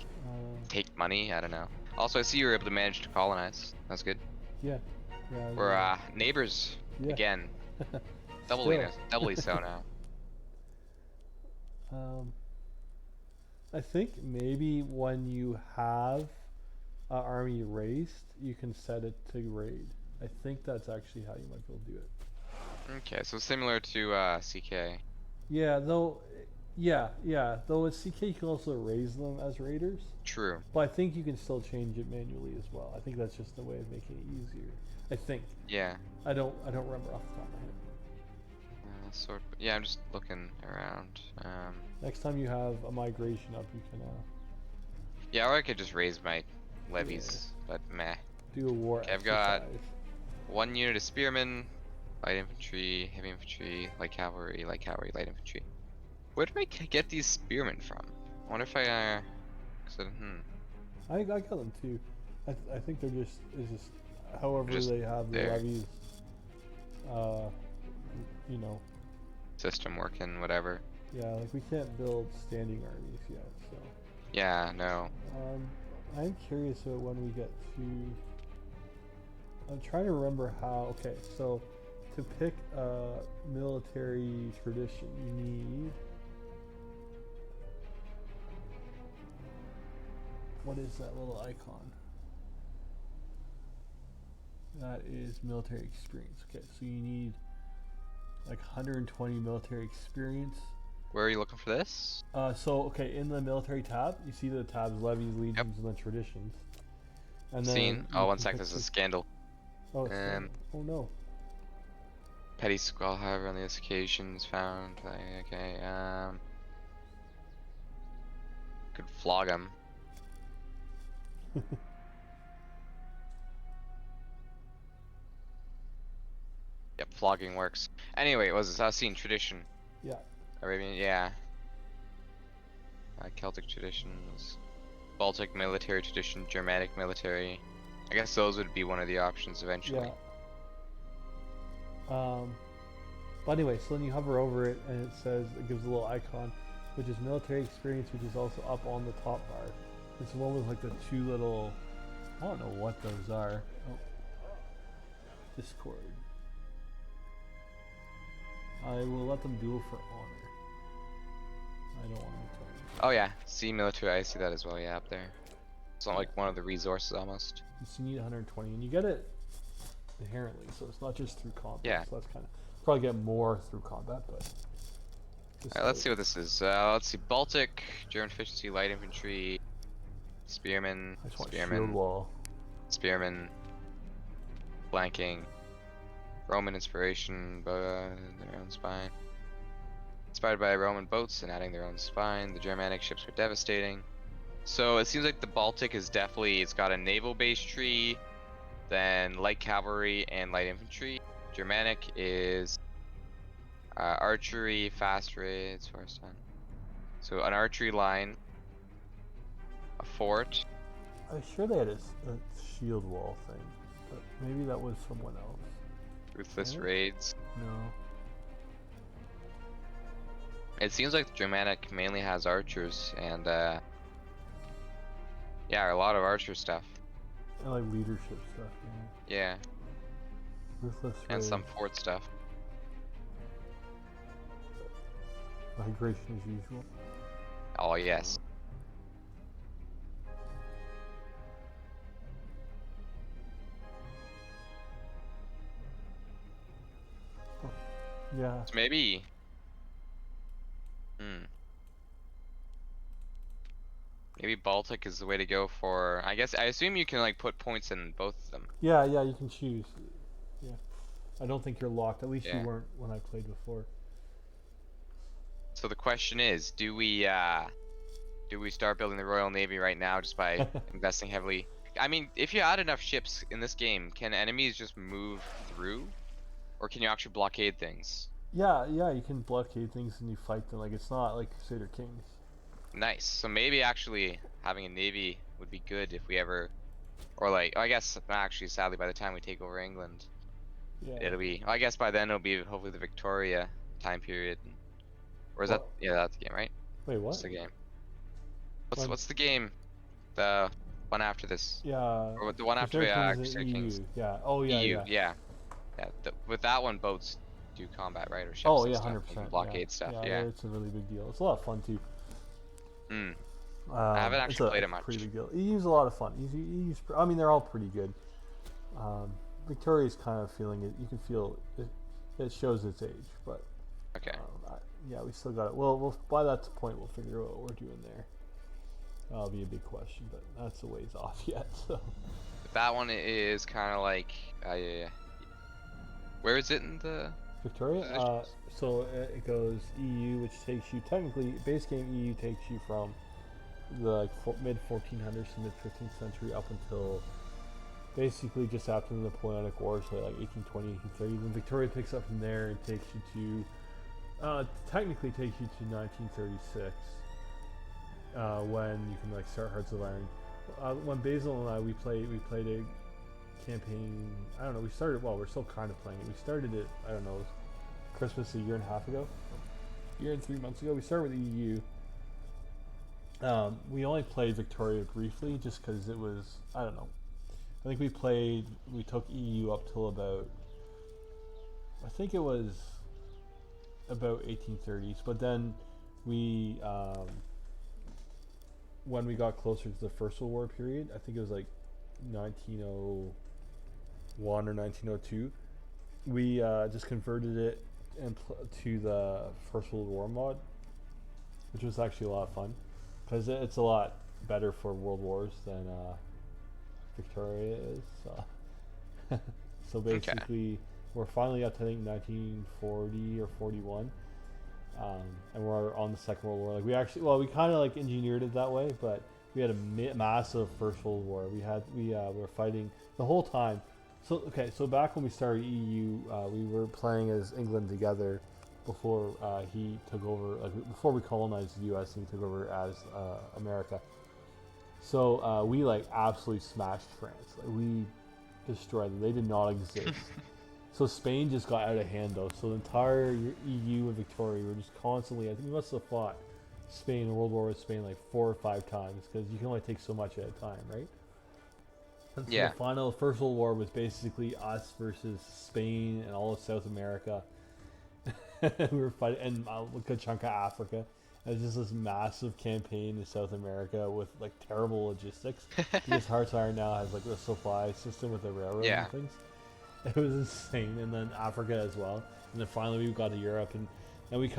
take money. I don't know. Also, I see you were able to manage to colonize. That's good. Yeah. We're neighbors again. Doubly so now. I think maybe when you have an army raised, you can set it to raid. I think that's actually how you might be able to do it. Okay, so similar to CK. Yeah, though. Though with CK you can also raise them as raiders. True. But I think you can still change it manually as well. I think that's just a way of making it easier. I think. Yeah. I don't remember off the top of my head. Yeah, I'm just looking around. Next time you have a migration up, you can. Yeah, or I could just raise my levies, but meh. Do a war. Okay, I've got 1 unit of spearmen, light infantry, heavy infantry, light cavalry, light infantry. Where do I get these spearmen from? I wonder if I I got them too. I think they're just however they have the levies. System working, whatever. Yeah, like we can't build standing armies yet, so. Yeah, no. I'm curious about when we get to. I'm trying to remember how. Okay, so to pick a military tradition, you need. What is that little icon? That is military experience. Okay, so you need like 120 military experience. Where are you looking for this? Okay, in the military tab, you see the tabs: levies, legions, and then traditions. And then Oh, one sec. There's a scandal. Oh, oh no. Petty squall, however, on this occasion is found. Okay. Could flog him. Yep, flogging works. Anyway, it was seen tradition. Yeah. Arabian, yeah. Celtic traditions, Baltic military tradition, Germanic military. I guess those would be one of the options eventually. Yeah. But anyway, so then you hover over it and it says, it gives a little icon, which is military experience, which is also up on the top bar. It's the one with like the two little, I don't know what those are. Oh. Discord. I will let them duel for honor. I don't want to tell you. Oh yeah, see military, I see that as well, yeah, up there. It's not like one of the resources almost. So you need 120, and you get it inherently, so it's not just through combat. Yeah. So that's kind of, probably get more through combat, but. Alright, let's see what this is. Let's see, Baltic, German efficiency, light infantry, spearmen, shield wall. Spearmen, flanking, Roman inspiration, their own spine. Inspired by Roman boats and adding their own spine, the Germanic ships were devastating. So it seems like the Baltic is definitely, it's got a naval base tree, then light cavalry and light infantry. Germanic is archery, fast raids, horse time. So an archery line, a fort. I'm sure they had a shield wall thing, but maybe that was someone else. Ruthless raids. No. It seems like the Germanic mainly has archers and yeah, a lot of archer stuff. And like leadership stuff, yeah. Ruthless and raids. some fort stuff. Migration as usual. Oh yes. Yeah. So maybe. Maybe Baltic is the way to go for. I assume you can like put points in both of them. Yeah, you can choose. Yeah. I don't think you're locked. At least you weren't when I played before. So the question is, do we start building the Royal Navy right now just by investing heavily? I mean, if you add enough ships in this game, can enemies just move through? Or can you actually blockade things? Yeah, you can blockade things and you fight them. Like, it's not like Crusader Kings. Nice. So maybe actually having a navy would be good if we ever, or like, I guess actually sadly by the time we take over England, it'll be, I guess by then it'll be hopefully the Victoria time period. Or is that, yeah, that's the game, right? Wait, what? What's the game? What's the game? The one after this? Yeah. Or the one after Crusader Kings? Yeah. Oh yeah. EU, yeah. With that one, boats do combat, right? Or ships. Oh yeah, 100%. Blockade stuff. Yeah. It's a really big deal. It's a lot of fun too. I haven't actually played it much. Pretty big deal. EU's a lot of fun. I mean, they're all pretty good. Victoria's kind of feeling it. You can feel it. It shows its age, but. Okay. Yeah, we still got it. We'll by that point we'll figure out what we're doing there. That'll be a big question, but that's a ways off yet. So. That one is kind of like, where is it in the? Victoria. So it goes EU, which takes you technically base game EU takes you from the mid 1400s to mid 15th century up until basically just after the Napoleonic Wars, so like 1820, 1830. Then Victoria picks up from there and takes you to technically takes you to 1936, when you can like start Hearts of Iron. When Basil and I we played a campaign. I don't know. We're still kind of playing it. We started it. I don't know. Christmas a year and a half ago. Year and 3 months ago. We started with the EU. We only played Victoria briefly, just because it was. I don't know. I think we took EU up till about I think it was about 1830s, but then we when we got closer to the First World War period, I think it was like 1901 or 1902, we just converted it to the First World War mod, which was actually a lot of fun because it's a lot better for World Wars than Victoria is. So basically, we're finally up to I think 1940 or 41. And we're on the Second World War. Like we kind of like engineered it that way, but we had a massive First World War. We were fighting the whole time. So back when we started EU, we were playing as England together before he took over. Like before we colonized the U.S. and he took over as America. So we like absolutely smashed France. Like we destroyed them. They did not exist. So Spain just got out of hand though. So the entire EU and Victoria were just constantly. I think we must have fought Spain in World War with Spain like 4 or 5 times because you can only take so much at a time, right? And so the final First World War was basically us versus Spain and all of South America. We were fighting and a good chunk of Africa. It was just this massive campaign in South America with like terrible logistics because Hearts of Iron now has like a supply system with the railroads and things. It was insane, and then Africa as well, and then finally we got to Europe, and we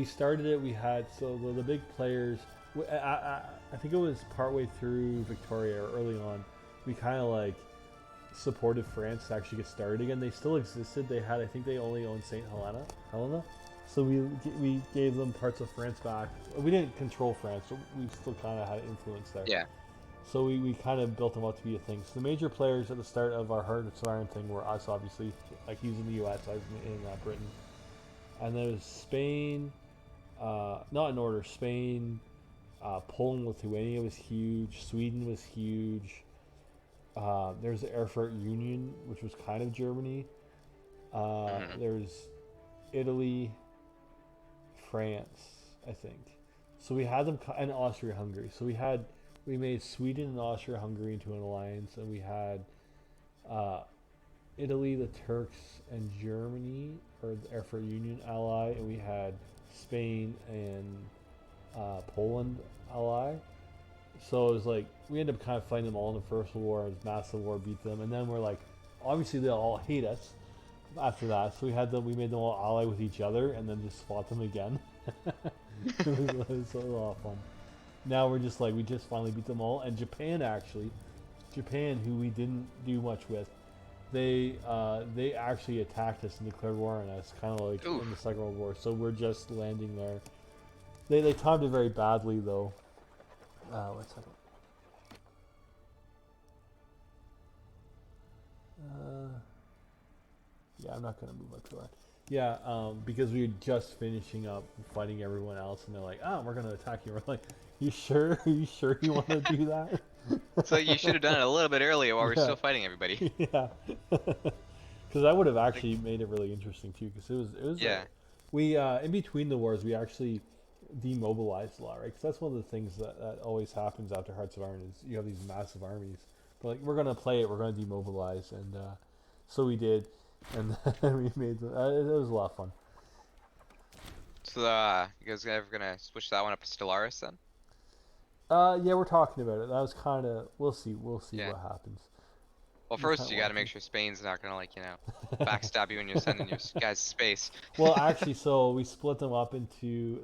started it. We had the big players. I think it was partway through Victoria or early on. We kind of like supported France to actually get started again. They still existed. They had, I think they only owned Saint Helena. So we gave them parts of France back. We didn't control France, but we still kind of had influence there. Yeah. So we kind of built them up to be a thing. So the major players at the start of our Hearts of Iron thing were us, obviously. Like he was in the U.S., I was in Britain. And then it was Spain, not in order, Spain, Poland, Lithuania was huge. Sweden was huge. There's the Erfurt Union, which was kind of Germany. There's Italy, France, I think. So we had them, and Austria-Hungary. So we made Sweden and Austria-Hungary into an alliance, and we had Italy, the Turks, and Germany, or the Erfurt Union ally, and we had Spain and Poland ally. So it was like, we ended up kind of fighting them all in the First World War, and massive war beat them, and then we're like, obviously they'll all hate us after that, so we made them all ally with each other, and then just fought them again. It was a lot of fun. Now we just finally beat them all, and Japan, who we didn't do much with, they actually attacked us and declared war on us, kind of like in the Second World War. So we're just landing there. They timed it very badly though. One second. Yeah, I'm not gonna move my pillar. Yeah, because we were just finishing up fighting everyone else, and they're like, we're gonna attack you. We're like, you sure? Are you sure you want to do that? So you should have done it a little bit earlier while we're still fighting everybody. Yeah. Because that would have actually made it really interesting too. Because it was. Yeah. We in between the wars, we actually demobilized a lot, right? Because that's one of the things that always happens after Hearts of Iron is you have these massive armies. But like, we're gonna play it, we're gonna demobilize, and so we did, and we made it was a lot of fun. So you guys ever gonna switch that one up to Stellaris then? Yeah, we're talking about it. That was kind of, we'll see what happens. Well, first you got to make sure Spain's not gonna backstab you when you're sending your guys to space. Well, actually, so we split them up into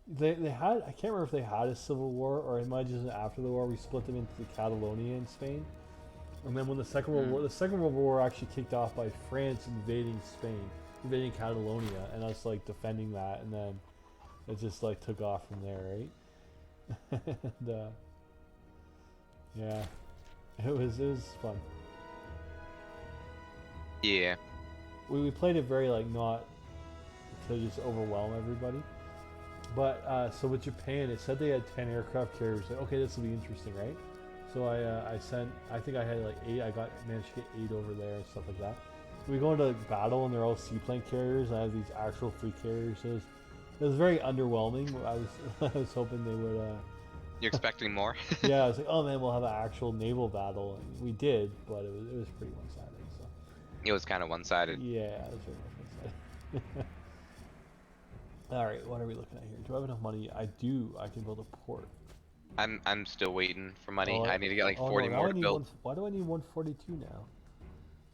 they had, I can't remember if they had a civil war or it might just after the war. We split them into Catalonia in Spain, and then when the Second World War actually kicked off by France invading Catalonia, and us like defending that, and then it just like took off from there, right? And yeah, it was fun. Yeah, we played it very like not to just overwhelm everybody, but so with Japan, it said they had 10 aircraft carriers. Like, okay, this will be interesting, right? So I think I had like 8. Managed to get 8 over there and stuff like that. We go into battle and they're all seaplane carriers. And I have these actual fleet carriers. So it was very underwhelming. I was hoping they would. You're expecting more? Yeah, I was like, oh man, we'll have an actual naval battle, and we did, but it was pretty one-sided. So It was kind of one-sided. Yeah, that's very one-sided. All right, what are we looking at here? Do I have enough money? I do. I can build a port. I'm still waiting for money. Oh, I need to get like 40 no, more to build. Why do I need 142 now?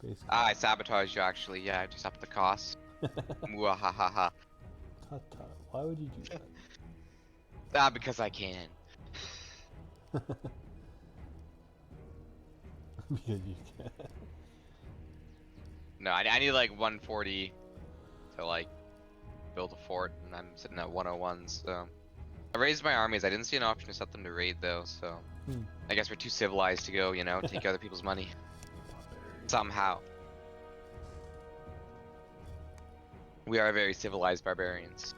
Basically. Ah, I sabotaged you actually. Yeah, just up the cost. Mwahaha. Tut tut. Why would you do that? Ah, because I can. Because you can. No, I need like 140 to like build a fort, and I'm sitting at 101. So I raised my armies. I didn't see an option to set them to raid though. So I guess we're too civilized to go. You know, take other people's money. Somehow. We are very civilized barbarians.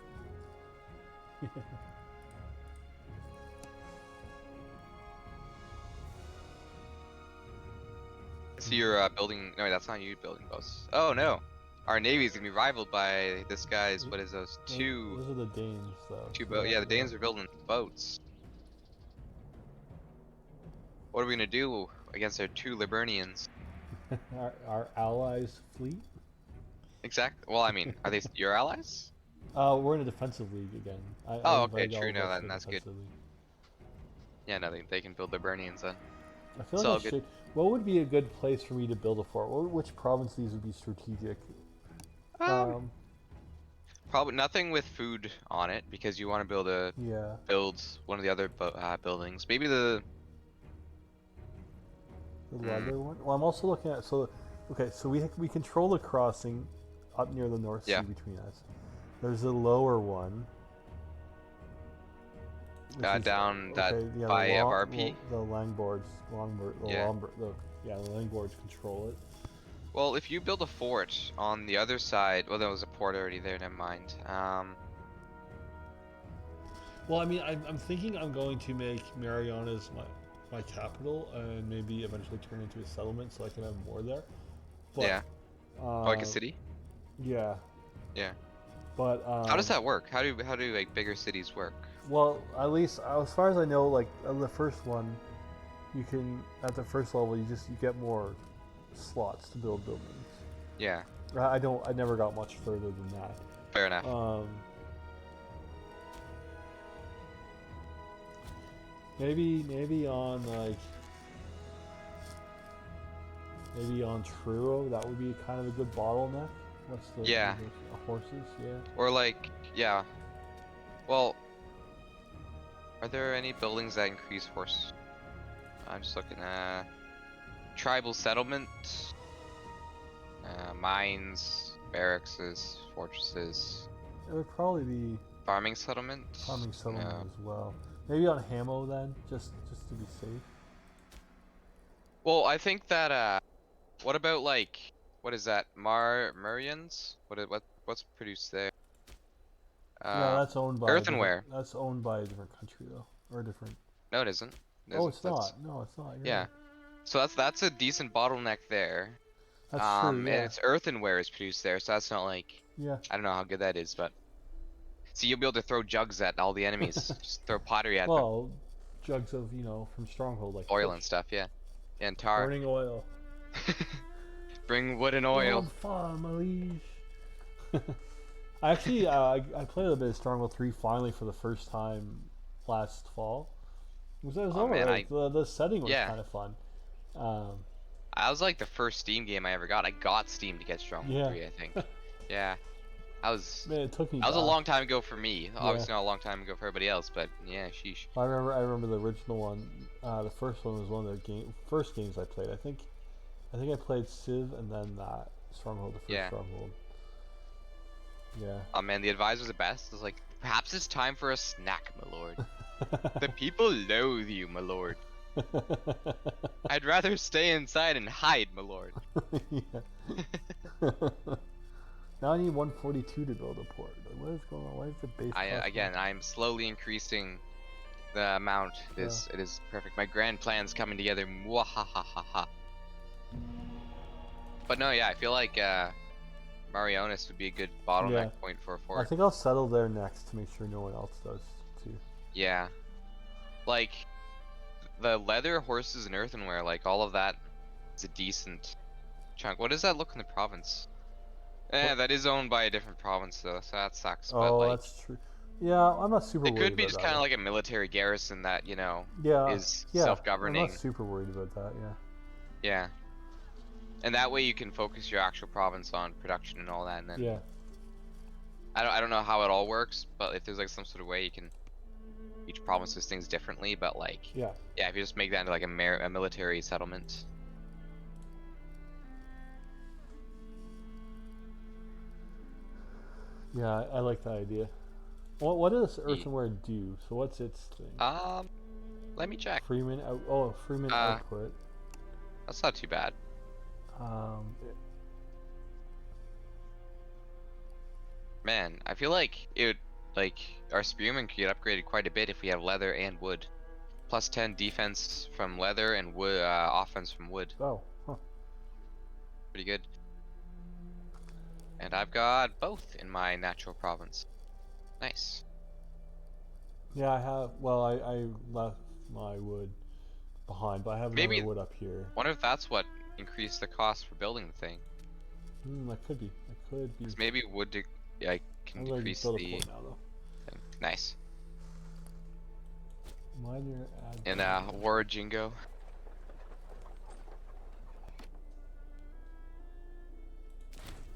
So you're building. No, that's not you building boats. Oh no, our navy's gonna be rivaled by this guy's. What is those two? Those are the Danes, though. Two boats. Yeah, the Danes are building boats. What are we gonna do against our two Liburnians? our allies' fleet. Exactly. Well, I mean, are they your allies? We're in a defensive league again. Oh, okay, true. No, that's good. League. Yeah, no, they can build Liburnians then. I feel like I should. What would be a good place for me to build a fort? Which province these would be strategic? Probably nothing with food on it because you want to build one of the other buildings. Maybe the leather one. Well, I'm also looking at okay, so we control the crossing up near the North Sea between us. There's a lower one. Down that by RP. The Langboards control it. Well, if you build a fort on the other side, well, there was a port already there. Never mind. Well, I mean, I'm thinking I'm going to make Mariana's my capital and maybe eventually turn into a settlement so I can have more there. But, yeah. Like a city. Yeah. Yeah. But how does that work? How do like bigger cities work? Well, at least as far as I know, like on the first one, you can at the first level you get more slots to build buildings. Yeah. I never got much further than that. Fair enough. Maybe on Truro that would be kind of a good bottleneck. What's the horses? Yeah. Or like well, are there any buildings that increase horse? I'm just looking at tribal settlement, mines, barracks, fortresses. It would probably be farming settlement. Farming settlement as well. Maybe on Hamo then, just to be safe. Well, I think that what about like what is that? Murians? What's produced there? No, that's owned by earthenware. That's owned by a different country though, or a different. No, it isn't. Oh, it's not. No, it's not. Yeah. Right. So that's a decent bottleneck there. That's true. Yeah. And it's earthenware is produced there, so that's not like. Yeah. I don't know how good that is, but. So you'll be able to throw jugs at all the enemies. Just throw pottery at them. Well, jugs of from Stronghold like. Oil and stuff, yeah. And tar. Burning oil. Bring wood and oil. Actually, I played a bit of Stronghold 3 finally for the first time last fall. It was alright. The setting was kind of fun. I was like the first Steam game I ever got. I got Steam to get Stronghold 3, I think. Yeah. Man, it took me. That was a long time ago for me. Obviously not a long time ago for everybody else, but yeah, sheesh. I remember the original one. The first one was one of the first games I played. I think I played Civ and then Stronghold, the first Stronghold. Yeah. Oh man, the advisor's the best. It's like, perhaps it's time for a snack, my lord. The people loathe you, my lord. I'd rather stay inside and hide, my lord. Now I need 142 to build a port. Like, what is going on? Why is the base? Again, I'm slowly increasing the amount. It is perfect. My grand plan's coming together. Mwahahaha. But no, yeah, I feel like Marianas would be a good bottleneck point for a fort. I think I'll settle there next to make sure no one else does too. Yeah, like the leather, horses, and earthenware, like all of that is a decent chunk. What does that look in the province? That is owned by a different province though, so that sucks. But Oh, like, that's true. Yeah, I'm not super it worried could be about just that. kind of like a military garrison that Yeah, is yeah. I'm not self-governing. super worried about that. Yeah. Yeah, and that way you can focus your actual province on production and all that, and then Yeah. I don't know how it all works, but if there's like some sort of way you can, each province does things differently, but like, Yeah. yeah, if you just make that into like a military settlement. Yeah, I like that idea. What does earthenware do? So what's its thing? Let me check. Freeman out. Oh, Freeman output. That's not too bad. Man, I feel like our spearmen could get upgraded quite a bit if we have leather and wood. Plus 10 defense from leather and wood, offense from wood. Oh, huh. Pretty good. And I've got both in my natural province. Nice. Yeah, I have. Well, I left my wood behind, but I have Maybe another wood up here. wonder if that's what increased the cost for building the thing. That could be. That could be. 'Cause maybe wood can decrease build the a port now, though. thing. Nice. Minor add. In War Jingo.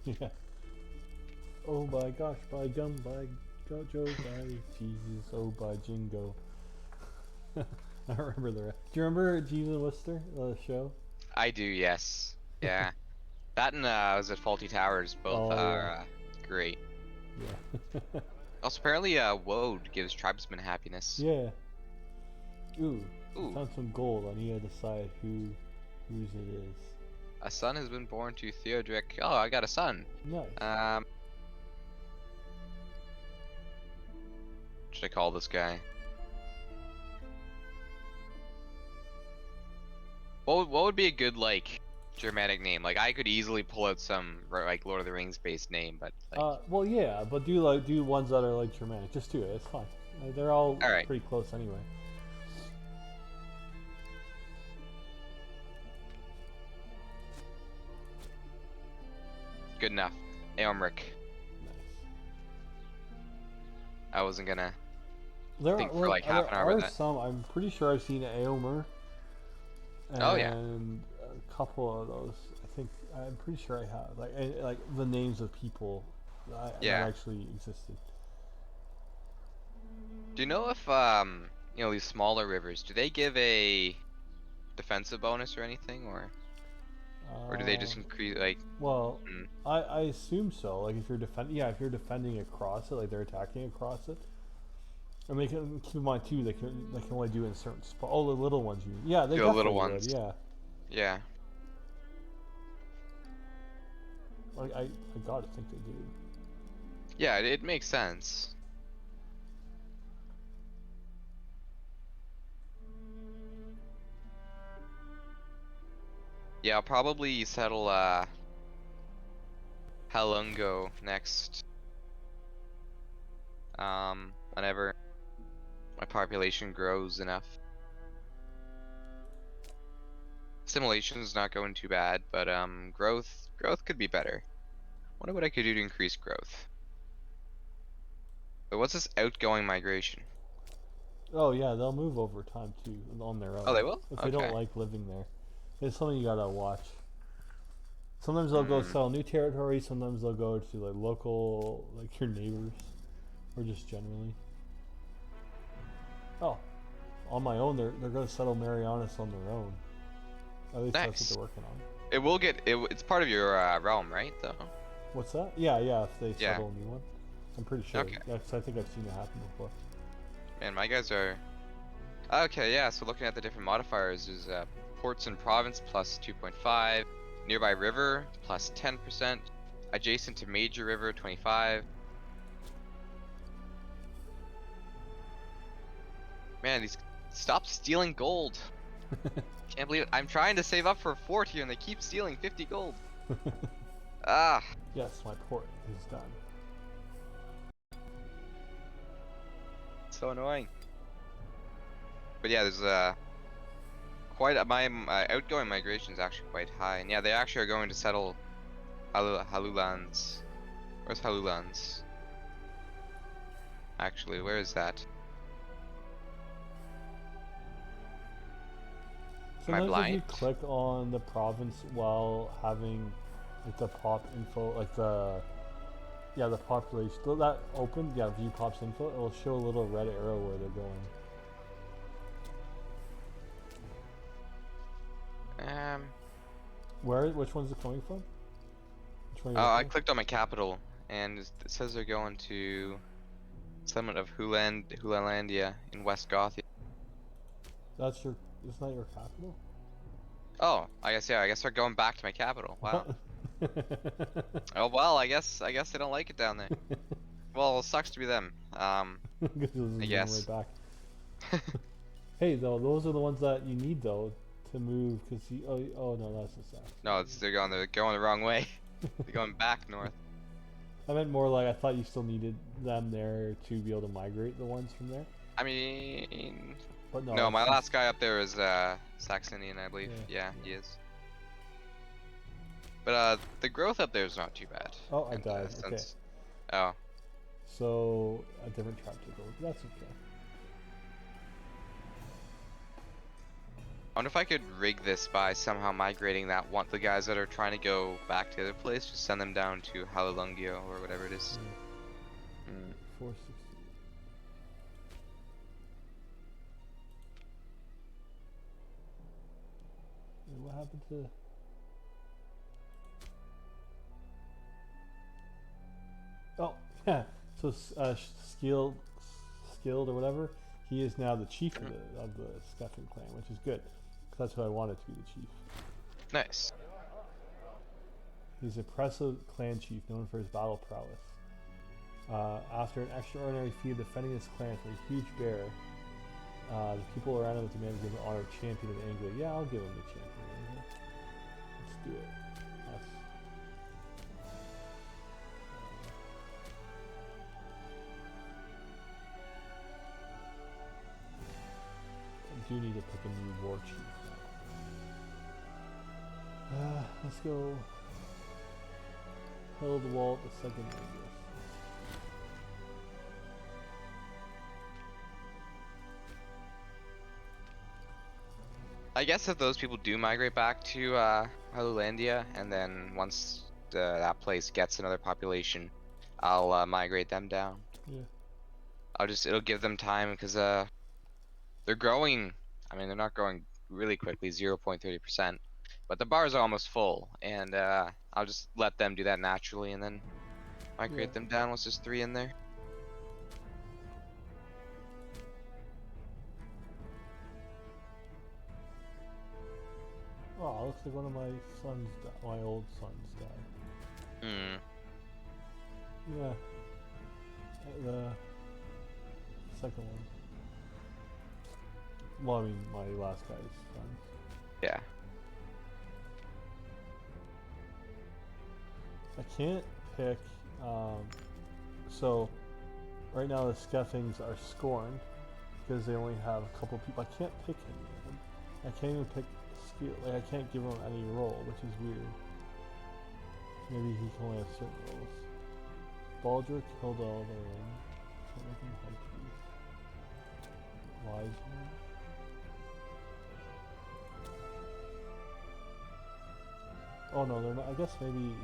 Yeah. Oh my gosh, by gum, by Gojo, by Jesus, oh by Jingo. I don't remember the rest. Do you remember Jeeves and Lister, the show? I do, yes. Yeah. That and was it Faulty Towers? Both are great. Yeah. Also, apparently, Woad gives tribesmen happiness. Yeah. Ooh. Found some gold. I need to decide whose it is. A son has been born to Theodoric. Oh, I got a son. Nice. What should I call this guy? What would be a good like Germanic name? Like I could easily pull out some like Lord of the Rings based name, but like. Well, yeah, but do ones that are like Germanic. Just do it. It's fine. They're all pretty close anyway. Good enough. Aomric. Nice. I wasn't gonna think Well, for like half an hour about that. Some. I'm pretty sure I've seen Aomer. Oh yeah. And a couple of those. I'm pretty sure I have. Like the names of people that actually existed. Do you know if these smaller rivers, do they give a defensive bonus or anything, or do they just increase like? Well, I assume so. Like if you're defending across it, like they're attacking across it. And they can keep in mind too. They can only do it in certain spots. Oh, the little ones. They the little ones. Would, yeah. Yeah. Like I gotta think they do. Yeah, it makes sense. Yeah, I'll probably settle Halungo next. Whenever my population grows enough. Assimilation's not going too bad, but growth could be better. Wonder what I could do to increase growth. But what's this outgoing migration? Oh yeah, they'll move over time too on their own. Oh, they will? If they don't like living there. It's something you gotta watch. Sometimes they'll go settle new territory, sometimes they'll go to like local, like your neighbors. Or just generally. Oh. On my own, they're gonna settle Marianas on their own. At least that's what they're working on. It will get it's part of your realm, right? Though. What's that? Yeah, if they settle a new one. I'm pretty sure. Okay. I think I've seen it happen before. Man, my guys are. Okay, yeah. So looking at the different modifiers, is ports and province plus 2.5, nearby river plus 10%, adjacent to major river 25. Man, these stop stealing gold. Can't believe it. I'm trying to save up for a fort here and they keep stealing 50 gold. Ah. Yes, my port is done. So annoying. But yeah, there's quite my outgoing migration is actually quite high, and yeah, they actually are going to settle Halulans. Where's Halulans? Actually, where is that? Am I Sometimes if blind? you click on the province while having like the pop info, like the population that opened, view pops info, it will show a little red arrow where they're going. Which one's it coming from? Which one are you I looking clicked on my capital, and it says they're going to settlement of Hulanlandia in West Gothia. Isn't that your capital? Oh, I guess they're going back to my capital. Wow. Oh well, I guess they don't like it down there. Well, it sucks to be them. I guess. Right back. Hey, though, those are the ones that you need though to move, because oh no, that's the Saxons. No, they're going the wrong way. They're going back north. I meant more like I thought you still needed them there to be able to migrate the ones from there. I mean, but no, my last guy up there is Saxonian, I believe. Yeah, he is. But the growth up there is not too bad. Oh, I died. Okay. Oh. So a different trap to go. That's okay. I wonder if I could rig this by somehow migrating the guys that are trying to go back to the other place, just send them down to Halulungio or whatever it is. 460. What happened to? Oh, yeah. So skilled or whatever. He is now the chief of the Stefan clan, which is good. That's who I wanted to be the chief. Nice. He's an impressive clan chief known for his battle prowess. After an extraordinary feat of defending his clan from a huge bear, the people around him demand to give him the honor of champion of Anglo. Yeah, I'll give him the champion of Anglo. Let's do it. I do need to pick a new war chief. Let's go. Hill the wall at the second radius. I guess if those people do migrate back to Halulandia, and then once that place gets another population, I'll migrate them down. Yeah. It'll give them time because they're growing. I mean, they're not growing really quickly, 0.30%, but the bars are almost full, and I'll just let them do that naturally, and then migrate them down once there's 3 in there. Oh, looks like one of my old sons died. Yeah. The second one. Well, I mean, my last guy's sons. Yeah. I can't pick, so right now the Skeffings are scorned because they only have a couple people. I can't pick any of them. I can't even pick skill, like I can't give him any role, which is weird. Maybe he can only have certain roles. Baldric killed all the ring. Can't make him high priest. Wiseman. Oh no, they're not. I guess maybe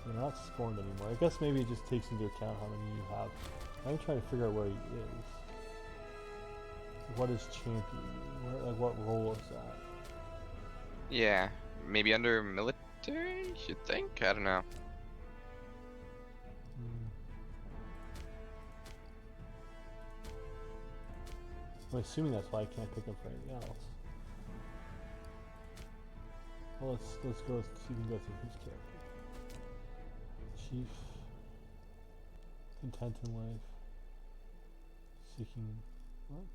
they're not scorned anymore. I guess maybe it just takes into account how many you have. I'm trying to figure out where he is. What is champion? Like what role is that? Yeah, maybe under military, you'd think? I don't know. I'm assuming that's why I can't pick him for anything else. Well, let's go see if we can go through his character. Chief, content in life, seeking what?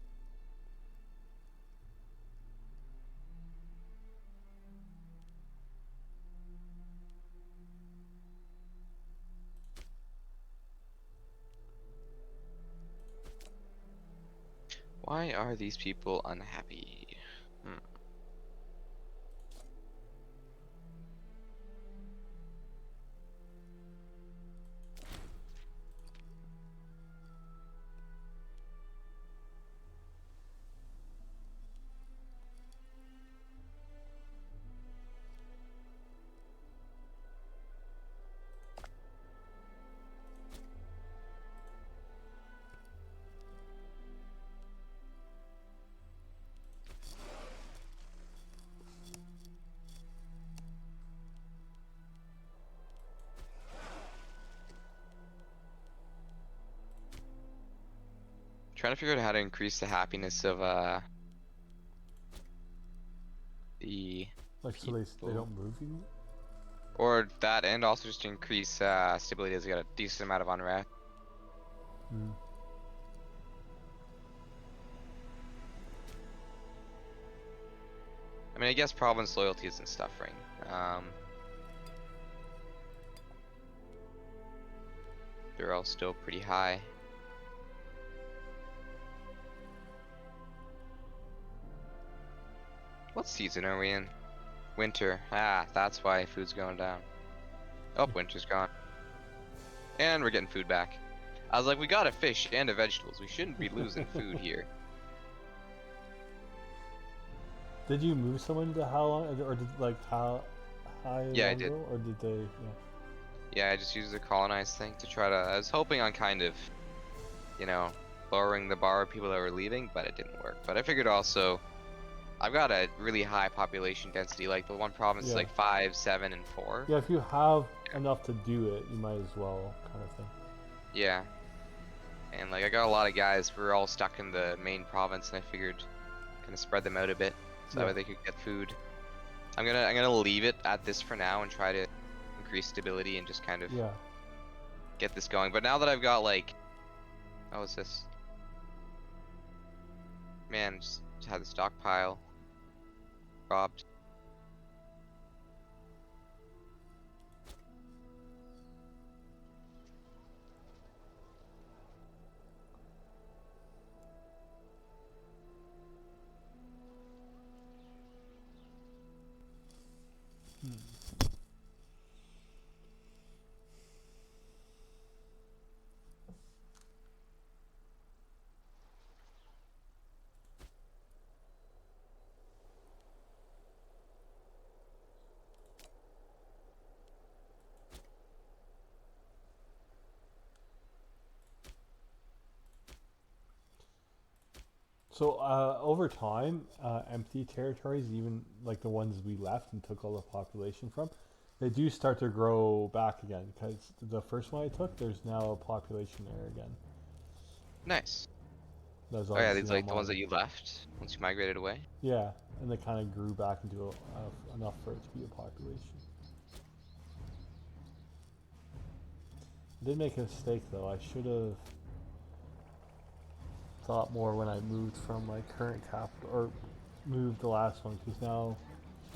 Why are these people unhappy? Trying to figure out how to increase the happiness of the like people. so they don't move you. Or that, and also just to increase stability as you got a decent amount of unrest. Mm. I mean, I guess province loyalties and stuff, right? They're all still pretty high. What season are we in? Winter. Ah, that's why food's going down. Oh, winter's gone. And we're getting food back. I was like, we got a fish and a vegetables. We shouldn't be losing food here. Did you move someone to how long, or did like how high? Yeah, I did. Or did they? Yeah, I just used the colonize thing to try to. I was hoping on kind of, you know, lowering the bar of people that were leaving, but it didn't work. But I figured also, I've got a really high population density. Like the one province is like 5, 7, and 4. Yeah, if you have enough to do it, you might as well, kind of thing. Yeah. And like I got a lot of guys. We're all stuck in the main province, and I figured kind of spread them out a bit so that way they could get food. I'm gonna leave it at this for now and try to increase stability and just kind of get this going. But now that I've got like, oh, what's this? Man, just had the stockpile robbed. So over time, empty territories, even like the ones we left and took all the population from, they do start to grow back again. Because the first one I took, there's now a population there again. Nice. That's oh yeah, these like the ones that you left once you migrated away. Yeah, and they kind of grew back into enough for it to be a population. I did make a mistake though. I should have thought more when I moved from my current capital, or moved the last one, because now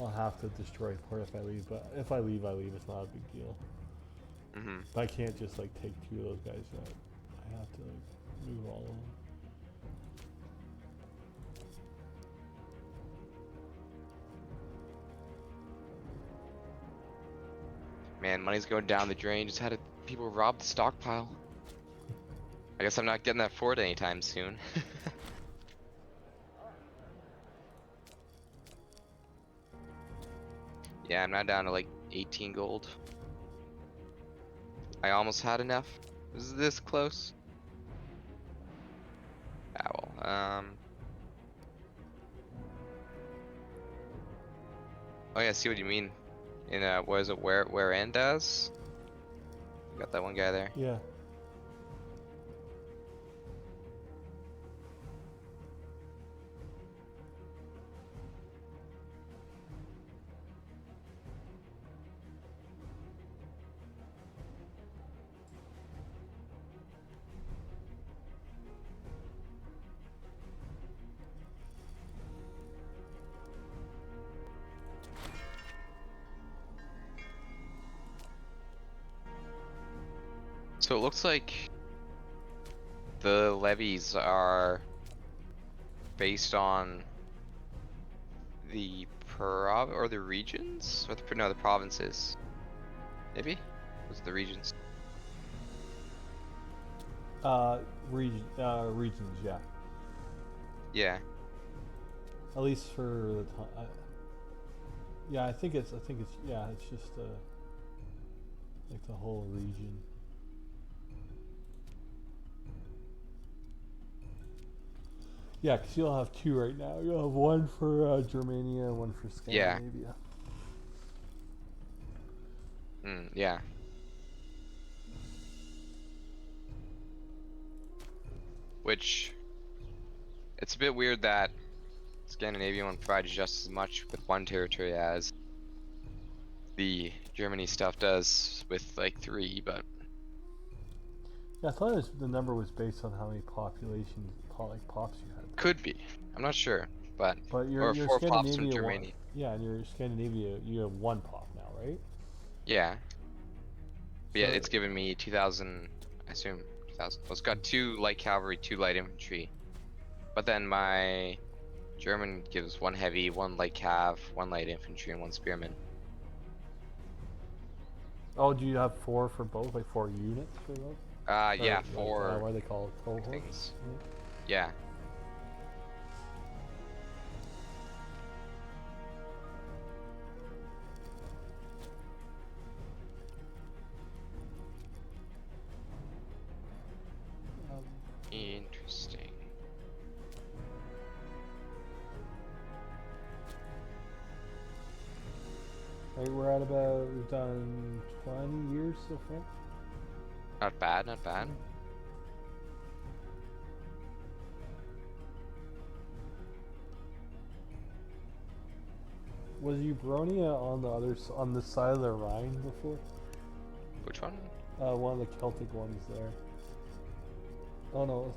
I'll have to destroy port if I leave. But if I leave, I leave. It's not a big deal. But I can't just like take 2 of those guys out. I have to like move all of them. Man, money's going down the drain. Just had people rob the stockpile. I guess I'm not getting that fort anytime soon. Yeah, I'm now down to like 18 gold. I almost had enough. Is this close? Ah, well, oh yeah, I see what you mean. In what is it? Where Ann does? Got that one guy there. Yeah. So it looks like the levies are based on the or the regions, or the provinces. Maybe was the regions. Regions, yeah. Yeah. At least for the time. Yeah, I think it's yeah, it's just like the whole region. Yeah, because you'll have 2 right now. You'll have one for Germania and one for Scandinavia. Yeah. Which It's a bit weird that Scandinavian one provides just as much with one territory as the Germany stuff does with like 3, but Yeah, I thought the number was based on how many pops you had. Could be. I'm not sure, but Your or 4 pops from Scandinavia one, Germany. yeah, and your Scandinavia you have 1 pop now, right? Yeah. But yeah, So it's given me 2,000. I assume 2,000. Well, it's got 2 light cavalry, 2 light infantry, but then my German gives 1 heavy, 1 light cav, 1 light infantry, and 1 spearman. oh, do you have 4 for both, like 4 units for those? Yeah, Or, like, 4 what do they call it? Cohorts? things. Yeah. Interesting. Right, we're at about, we've done 20 years so far. Not bad, not bad. Was Ubronia on the side of the Rhine before? Which one? One of the Celtic ones there. Oh no,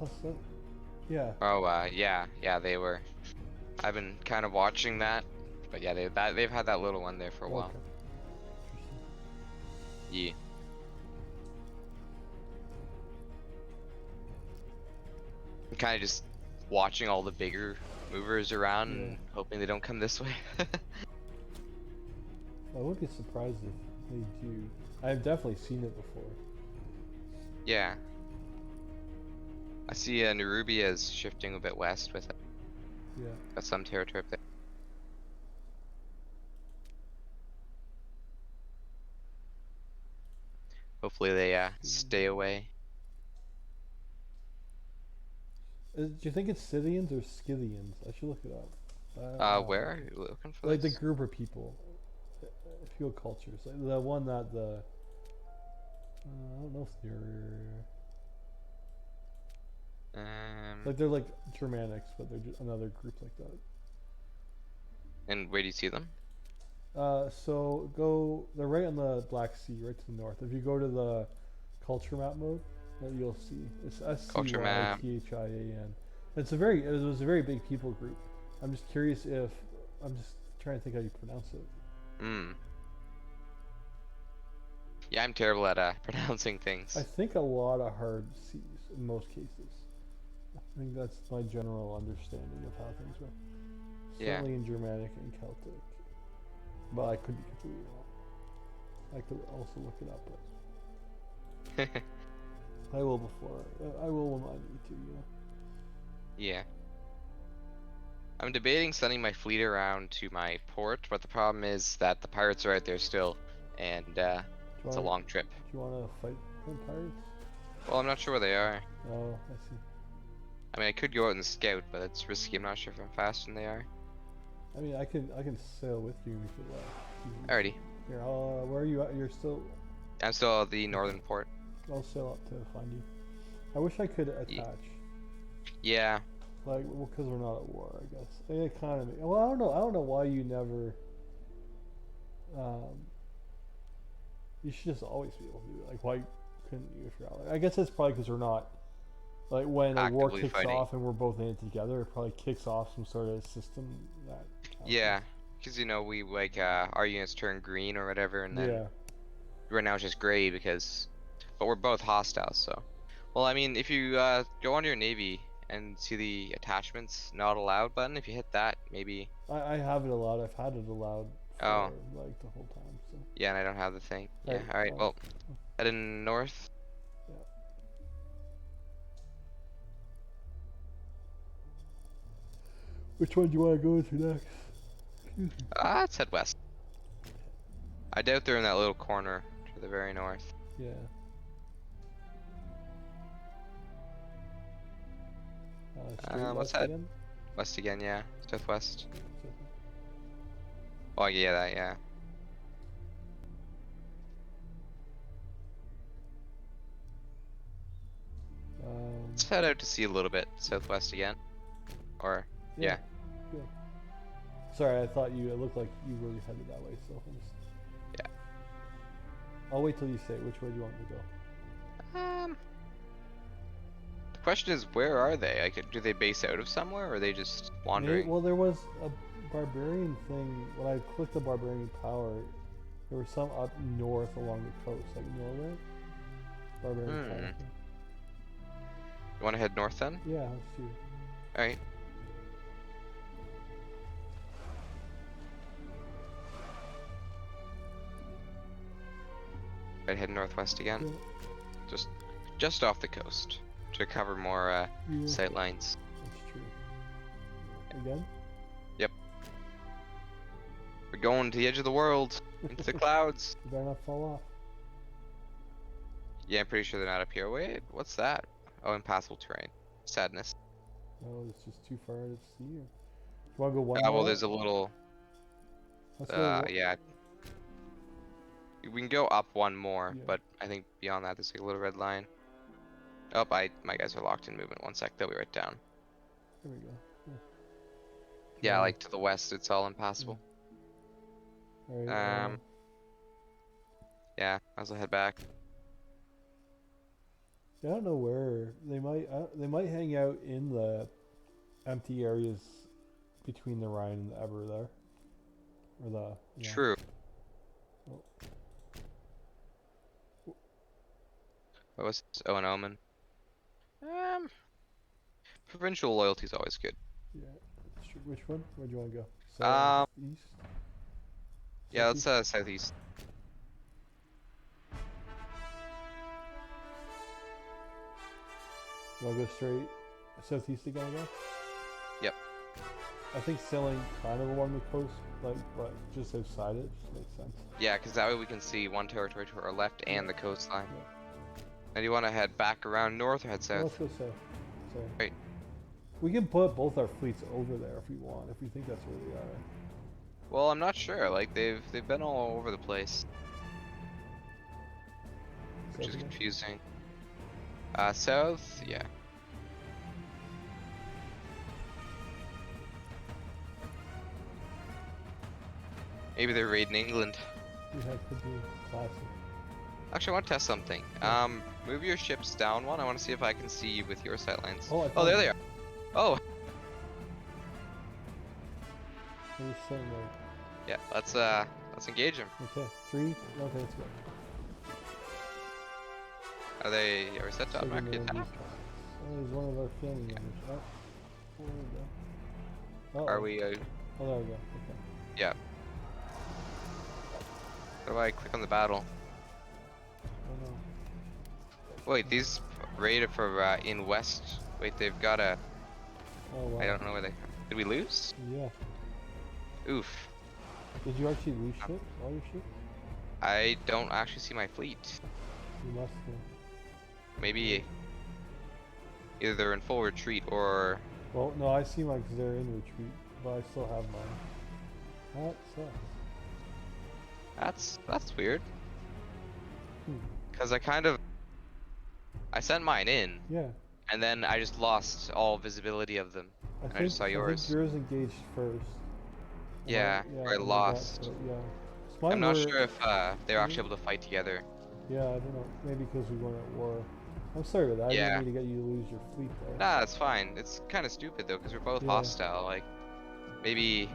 yeah. Oh, yeah, they were. I've been kind of watching that, but yeah, they've had that little one there for a while. Yeah. I'm kind of just watching all the bigger movers around and hoping they don't come this way. I wouldn't be surprised if they do. I've definitely seen it before. Yeah. I see Nerubia is shifting a bit west with it. Yeah. Got some territory up there. Hopefully they stay away. Do you think it's Scythians or Scythians? I should look it up. Where are you looking for? Like this? The group of people, few cultures. Like the one that the I don't know if they're like they're like Germanics, but they're just another group like that. And where do you see them? So they're right on the Black Sea, right to the north. If you go to the culture map mode, you'll see it's SCYTHIAN. It was a very big people group. I'm just curious if I'm just trying to think how you pronounce it. Yeah, I'm terrible at pronouncing things. I think a lot of hard C's in most cases. I think that's my general understanding of how things work. Certainly in Germanic and Celtic. But I could be completely wrong. I could also look it up, but I will when I need to, you know. Yeah. I'm debating sending my fleet around to my port, but the problem is that the pirates are out there still, and it's a long trip. Do you want to fight the pirates? Well, I'm not sure where they are. Oh, I see. I mean, I could go out and scout, but it's risky. I'm not sure if I'm faster than they are. I mean, I can sail with you if you like. Alrighty. Here, where are you at? You're still... I'm still at the northern port. I'll sail up to find you. I wish I could attach. Yeah. Like, well, because we're not at war, I guess. The economy. Well, I don't know why you never... you should just always be able to do it. Like, why couldn't you if you're out? Like, I guess that's probably because we're not... Like, when a war kicks off and we're both in it together, it probably kicks off some sort of system that... Yeah, because, you know, we, like, our units turn green or whatever, and then... Right now it's just gray because... But we're both hostile, so... Well, I mean, if you go onto your navy and see the attachments not allowed button, if you hit that, maybe... I have it allowed. I've had it allowed for, like, the whole time, so... Yeah, and I don't have the thing. Yeah, alright, well, heading north. Yeah. Which one do you want to go into next? Let's head west. I doubt they're in that little corner to the very north. Yeah. Let's head west again, yeah. Southwest. Oh, yeah, that, yeah. Let's head out to sea a little bit, southwest again. Or yeah. Good. Sorry, I thought it looked like you were headed that way, so I'll just... Yeah. I'll wait till you say which way do you want me to go. The question is, where are they? Like, do they base out of somewhere, or are they just wandering? Well, there was a barbarian thing. When I clicked the barbarian power, there was some up north along the coast, like Norway. Barbarian power thing. You want to head north then? Yeah, let's do it. All right. I'd head northwest again. Yeah. Just off the coast to cover more sight lines. That's true. Again? Yep. We're going to the edge of the world, into the clouds. You better not fall off. Yeah, I'm pretty sure they're not up here. Wait, what's that? Oh, impassable terrain. Sadness. No, it's just too far to see. You want to go one? Well, there's a little. Yeah. We can go up one more, but I think beyond that, there's like a little red line. Oh, my guys are locked in movement. One sec, they'll be right down. There we go. Yeah, like to the west, it's all impassable. Yeah. Right, yeah, I will head back. I don't know where they might hang out in the empty areas between the Rhine and the Eber there, or the. Yeah. True. What was this? Oh, an omen. Provincial loyalty is always good. Yeah. Which one? Where do you want to go? South, east? Yeah, let's southeast. You want to go straight southeast again, I guess? Yep. I think sailing kind of along the coast, but just outside it, just makes sense. Yeah, because that way we can see one territory to our left and the coastline. Yeah. And you want to head back around north or head south? Let's go south. Sorry. Right. We can put both our fleets over there if we want, if we think that's where they are. Well, I'm not sure. Like they've been all over the place, which is confusing. South, yeah. Maybe they're raiding England. Yeah, could be classic. Actually, I want to test something. Move your ships down one. I want to see if I can see you with your sight lines. Oh, there they are. Oh. Yeah, let's engage them. Okay, 3. Okay, let's go. Are they set to automatically attack? There's one of our family members. Oh, there we go. Are we? Oh, there we go. Okay. Yeah. How do I click on the battle? Oh no. Wait, these raided for in west. Wait, they've got a. Oh wow. I don't know where they. Did we lose? Yeah. Oof. Did you actually lose ships? All your ships? I don't actually see my fleet. You must have. Maybe either they're in full retreat or. Well, no, I see mine because they're in retreat, but I still have mine. That sucks. That's weird. Because I sent mine in. Yeah. And then I just lost all visibility of them. I just saw yours. I think yours engaged first. Yeah, or I lost. Yeah. I'm not sure if they were actually able to fight together. Yeah, I don't know. Maybe because we weren't at war. I'm sorry with that. Yeah. I didn't mean to get you to lose your fleet there. Nah, it's fine. It's kind of stupid though, because we're both hostile. Like, maybe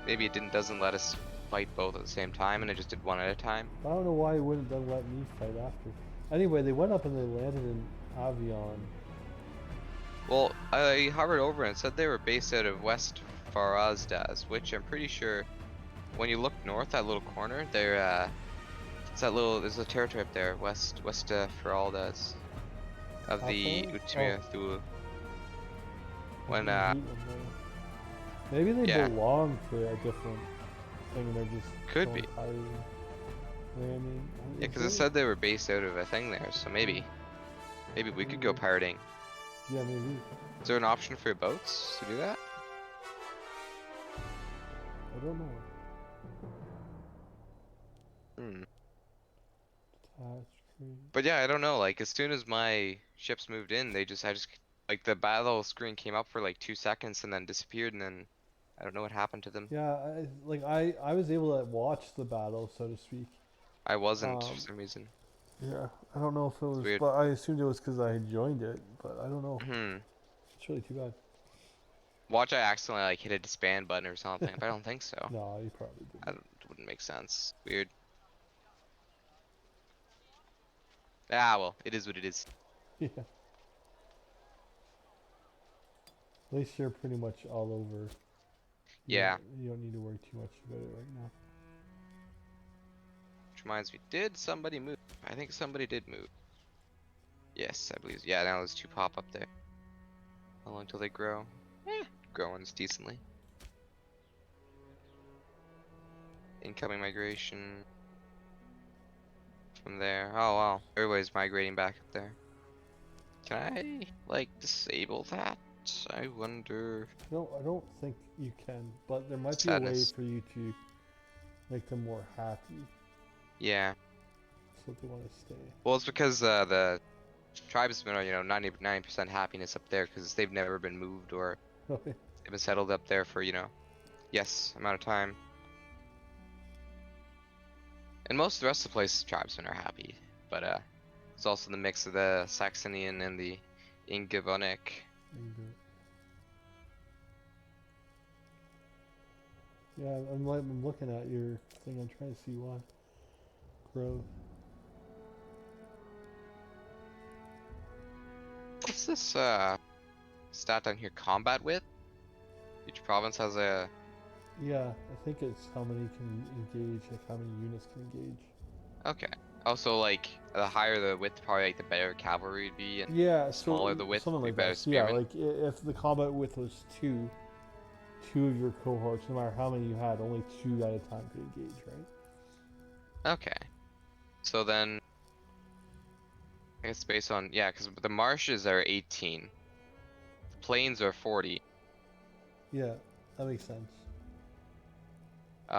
it doesn't let us fight both at the same time, and it just did one at a time. I don't know why it wouldn't have let me fight after. Anyway, they went up and they landed in Avion. Well, I hovered over and it said they were based out of West Farazdas, which I'm pretty sure, when you look north, that little corner, they're there's a territory up there, West Farazdas, of the Utmia Thule. When maybe they belong to a different thing and they're just could be. Yeah, because it said they were based out of a thing there, so maybe we could go pirating. Yeah, maybe. Is there an option for your boats to do that? I don't know. But yeah, I don't know. Like as soon as my ships moved in, I just Like the battle screen came up for like 2 seconds and then disappeared, and then I don't know what happened to them. Yeah, I was able to watch the battle, so to speak. I wasn't for Um, some reason. yeah, I don't know if it It's was, weird. but I assumed it was because I had joined it, but I don't know. Hmm. It's really too bad. Watch, I accidentally like hit a disband button or something, but I don't think so. No, you probably I didn't. don't, it wouldn't make sense. Weird. Ah, well, it is what it is. Yeah. At least you're pretty much all over. Yeah. You don't need to worry too much about it right now. Which reminds me, did somebody move? I think somebody did move. Yes, I believe. Yeah, now there's 2 pop up there. How long till they grow? Growing decently. Incoming migration. From there. Oh wow, everybody's migrating back up there. Can I, like, disable that? I wonder. I don't think you can, but there might be a way Sadness. for you to make them more happy, Yeah. so they want to stay. Well, it's because the tribesmen are, 99% happiness up there because they've never been moved or Okay. they've been settled up there for, yes, amount of time. And most of the rest of the place, tribesmen are happy. But it's also the mix of the Saxonian and the Ingevonic. Yeah, I'm looking at your thing. I'm trying to see why. Growth. What's this stat down here? Combat with? Each province has a. Yeah, I think it's how many can engage, like how many units can engage. Okay. Also, like, the higher the width, probably like the better cavalry would be, and Yeah, smaller so the width, something the like better that. So yeah, spearmen. like if the combat width was two of your cohorts, no matter how many you had, only 2 at a time could engage, right? Okay. So then, I guess based on, yeah, because the marshes are 18. The plains are 40. Yeah, that makes sense.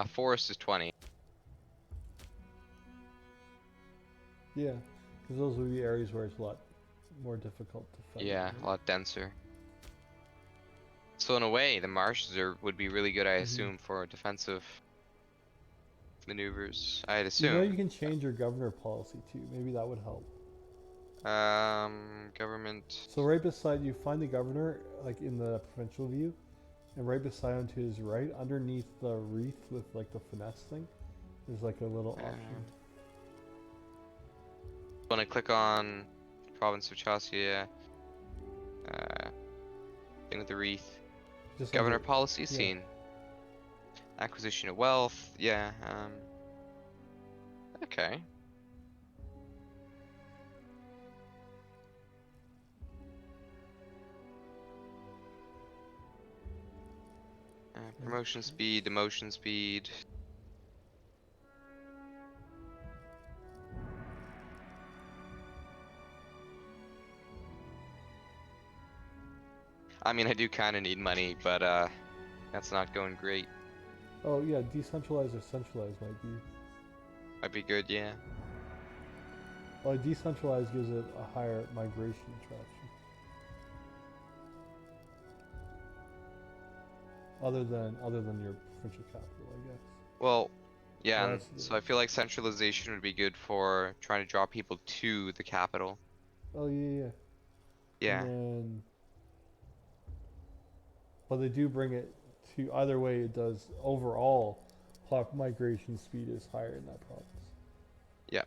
Forest is 20. Yeah, because those would be areas where it's a lot more difficult to fight. Yeah, Right? a lot denser. So in a way, the marshes would be really good, I assume, for defensive maneuvers. I'd You know, you assume. can change your governor policy too. Maybe that would help. Government. So right beside you, find the governor, like in the provincial view, and right beside him to his right, underneath the wreath with like the finesse thing, there's like a little option. When I click on province of Chaucia, thing with the wreath, Just governor under, policy yeah. scene, acquisition of wealth. Yeah. Okay. Promotion speed, demotion speed. I mean, I do kind of need money, but that's not going great. Oh yeah, decentralized or centralized Might be good, yeah. Well, decentralized gives it a higher migration attraction. Other than your provincial capital, I guess. Well, yeah, Well, and that's so I the, feel like centralization would be good for trying to draw people to the capital. oh yeah, yeah. And Yeah, then, but they do bring it to either way. It does overall. Migration speed is higher in that province. yeah.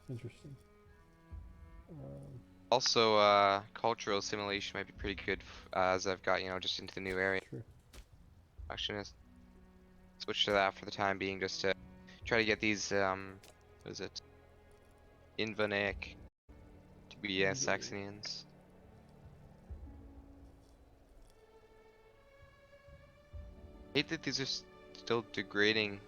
Interesting. Um, Also, cultural assimilation might be pretty good as I've got, just into the new area. true. Actually, I'm gonna switch to that for the time being, just to try to get these, what is it? Invonic to be Saxonians. I hate that these are still degrading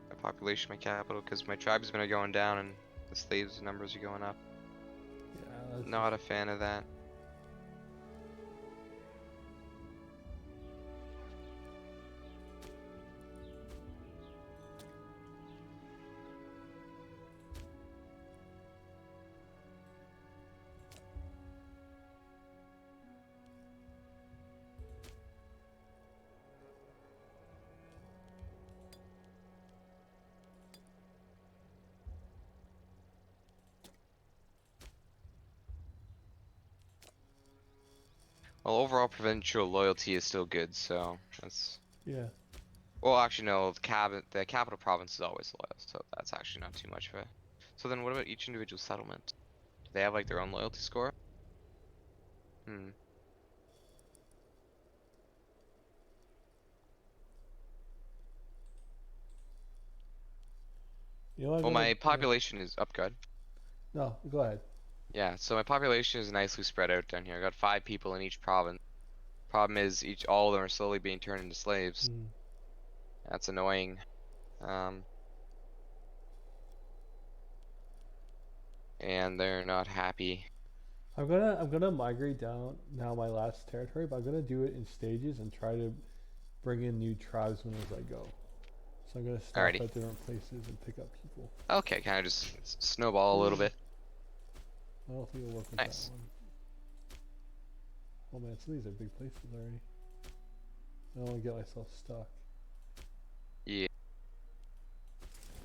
my population, my capital, because my tribesmen are going down and the slaves numbers are going up. Yeah, that's Not a fan of that. Well, overall provincial loyalty is still good, so that's. Yeah. Well, actually, no. The capital province is always loyal, so that's actually not too much of a. So then, what about each individual settlement? Do they have like their own loyalty score? Hmm. You know, Well, my population is up good. No, go ahead. Yeah, so my population is nicely spread out down here. I got 5 people in each province. Problem is, all of them are slowly being turned into slaves. Mm. That's annoying. And they're not happy. I'm gonna migrate down now my last territory, but I'm gonna do it in stages and try to bring in new tribesmen as I go. So I'm gonna stop Alrighty. at different places and pick up people. Okay, kind of just snowball a little bit. I don't think it'll work with Nice. that one. Oh man, some of these are big places already. I don't want to get myself stuck. Yeah.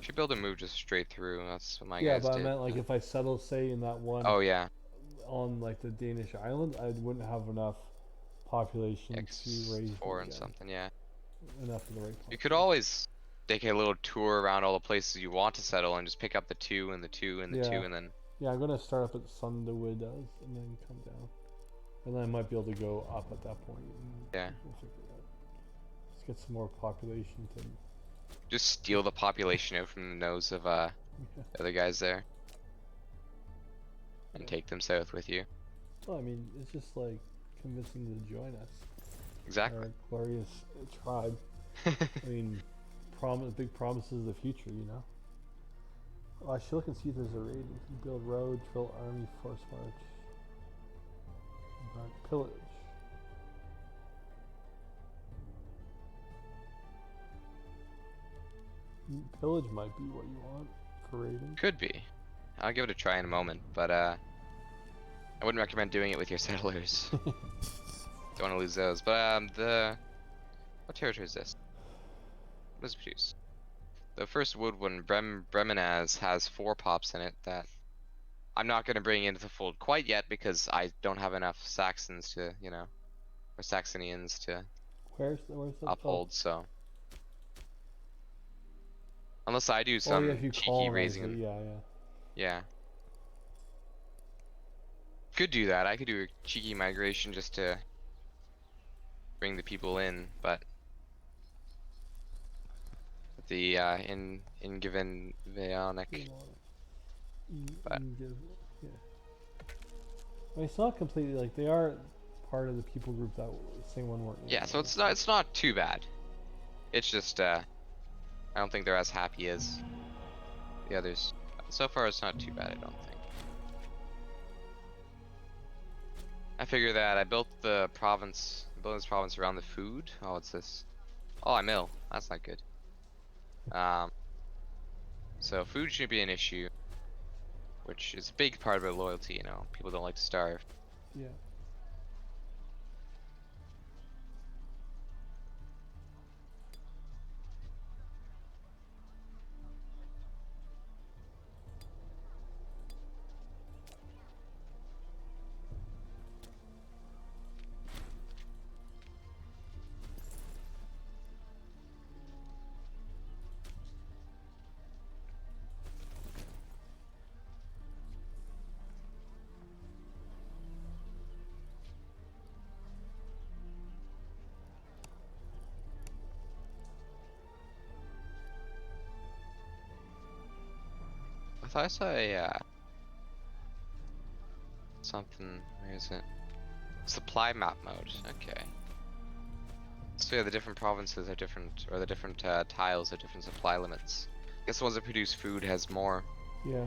Should be able to move just straight through. That's what my Yeah, guys but did. I meant like if I settle, say, in that one. Oh yeah. On like the Danish island, I wouldn't have enough population to raise 4 and something. Yeah. enough for the right population. You could always take a little tour around all the places you want to settle and just pick up the 2 and the 2 and the 2 and then. Yeah, I'm gonna start up at Sundawid and then come down, and then I might be able to go up at that point. Yeah. We'll figure it out. Let's get some more population to. Just steal the population out from the nose of the other guys there. And take them south with you. Well, I mean, it's just like convincing them to join us. Exactly. Our glorious tribe. I mean, big promises of the future, you know. Oh, I should look and see if there's a raid. We can build road, drill army, force march, pillage. Pillage might be what you want for raiding. Could be. I'll give it a try in a moment, but I wouldn't recommend doing it with your settlers. Don't want to lose those. But what territory is this? What does it produce? The first wood one, Bremenaz, has 4 pops in it that I'm not going to bring into the fold quite yet because I don't have enough Saxons to, or Saxonians to where's the uphold. So unless I do some cheeky raising. Yeah. Could do that. I could do a cheeky migration just to bring the people in, but the in given Vionic. But yeah. I mean, it's not completely like they are part of the people group that same one weren't. Yeah, so it's not too bad. It's just I don't think they're as happy as the others. So far, it's not too bad. I don't think. I figure that I built the province, building this province around the food. Oh, what's this? Oh, I'm ill. That's not good. So food shouldn't be an issue, which is a big part of our loyalty. People don't like to starve. Yeah. I thought I saw a something. Where is it? Supply map mode. Okay. So yeah, the different provinces are different, or the different tiles are different supply limits. I guess the ones that produce food has more. Yeah.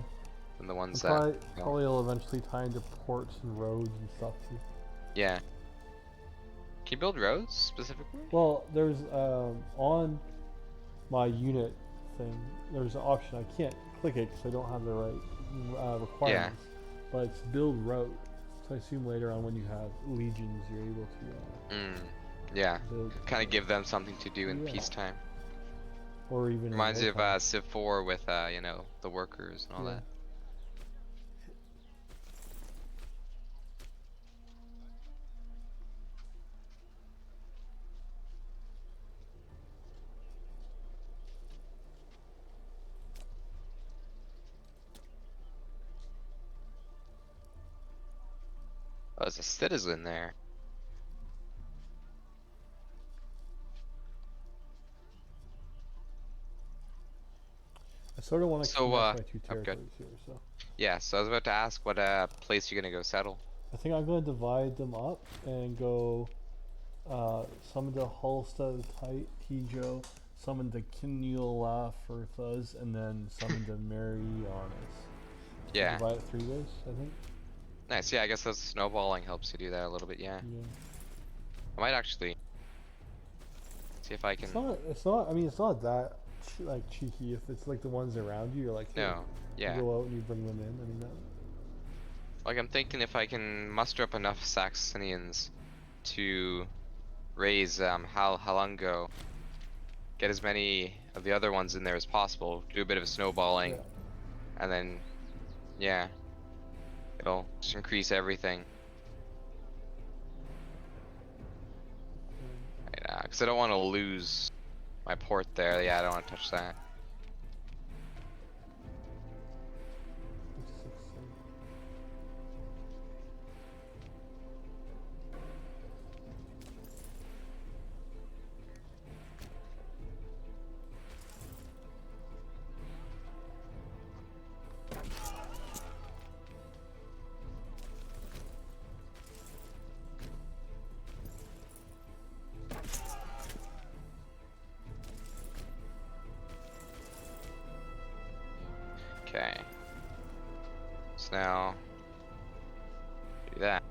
Than the ones probably, that. Probably will eventually tie into ports and roads and stuff too. Yeah. Can you build roads specifically? Well, there's on my unit thing, there's an option. I can't click it because I don't have the right requirements. Yeah. But it's build road. So I assume later on when you have legions, you're able to. Yeah. Kind of give them something to do in peacetime. Or even. Reminds me of Civ 4 with the workers and all that. Oh, there's a citizen there. I sort of want to So, connect my two oh, good. territories here, so. Yeah, so I was about to ask what place you're gonna go settle. I think I'm going to divide them up and go some of the Halstead Tijo, some of the Kinula Firthas, and then some of the Marianas. Yeah. Divide it 3 ways, I think. Nice. Yeah, I guess those snowballing helps you do that a little bit. Yeah. Yeah. I might actually see if I can. It's not. I mean, it's not that like cheeky. If it's like the ones around you, you're like, hey, No. Yeah. you go out and you bring them in. I mean, that. Like I'm thinking if I can muster up enough Saxonians to raise Halungo, get as many of the other ones in there as possible, do a bit of a snowballing, Yeah. and then yeah, it'll just increase everything. Because I don't want to lose my port there. Yeah, I don't want to touch that. Okay. So now do that.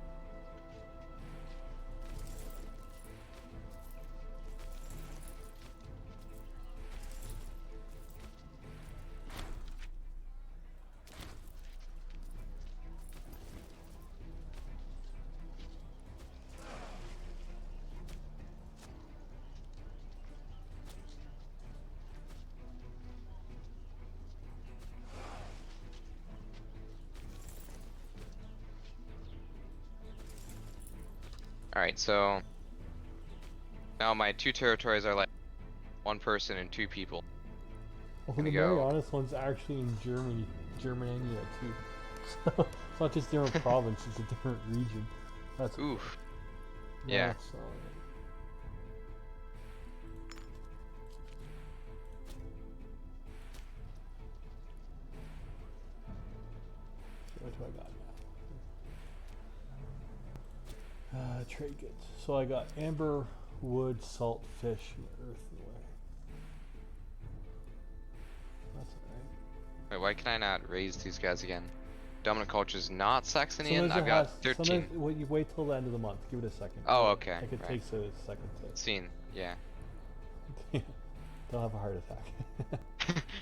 Alright, so now my 2 territories are like 1 person and 2 people. Well, the Marianas one's actually in Germania too. So it's not just a different province; it's a different region. That's oof. Yeah. What do I got now? Trade goods. So I got amber, wood, salt, fish, and earthenware. That's alright. Wait, why can I not raise these guys again? Dominant culture's not Saxonian? I've got 13. You wait till the end of the month. Give it a second. Oh, okay. Like it takes a second to. Seen, yeah. Don't have a heart attack.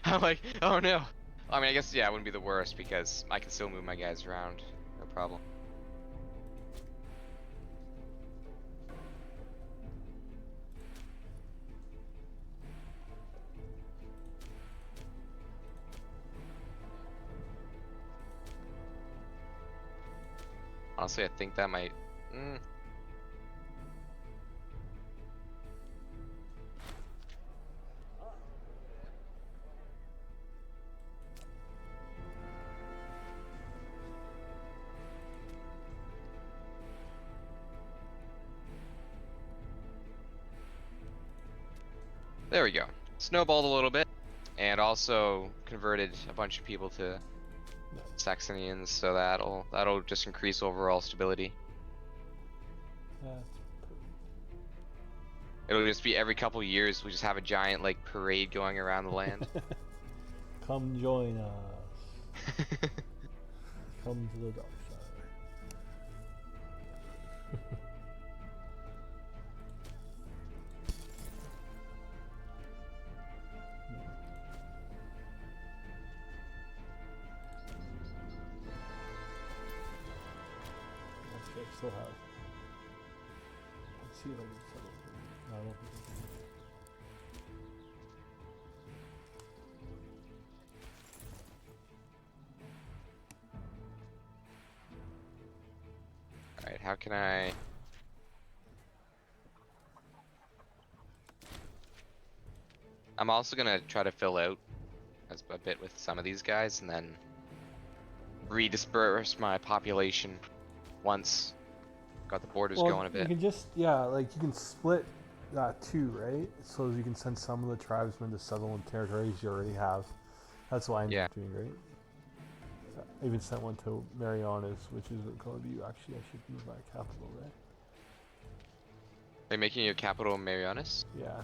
I'm like, oh no. I mean, I guess, yeah, it wouldn't be the worst because I can still move my guys around. No problem. Honestly, I think that might. There we go. Snowballed a little bit, and converted a bunch of people to Saxonians, so that'll just increase overall stability. It'll just be every couple years we just have a giant like parade going around the land. Come join us. Come to the dark side. Actually, I still have. Let's see if I can settle it. No, I don't think I can. Alright, how can I... I'm also gonna try to fill out a bit with some of these guys and then redisperse my population once got the borders Well, going a you bit. can just like you can split that too, right? So you can send some of the tribesmen to settle in territories you already have. That's what I ended Yeah. up doing, right? I even sent one to Marianas, which is going to be actually I should move my capital there. Are you making your capital Marianas? Yeah.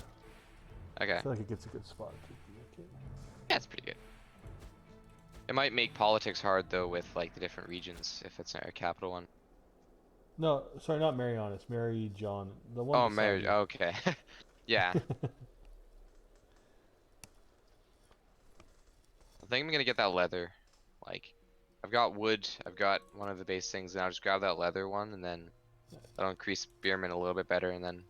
Okay. I feel like it gets a good spot to be okay. Yeah, it's pretty good. It might make politics hard though with like the different regions if it's a capital one. No, sorry, not Marianas. Mary John, the one Oh, beside Mary. you. Okay. Yeah. I think I'm gonna get that leather. Like, I've got wood. I've got one of the base things, and I'll just grab that leather one, and then that'll increase spearmen a little bit better, and then.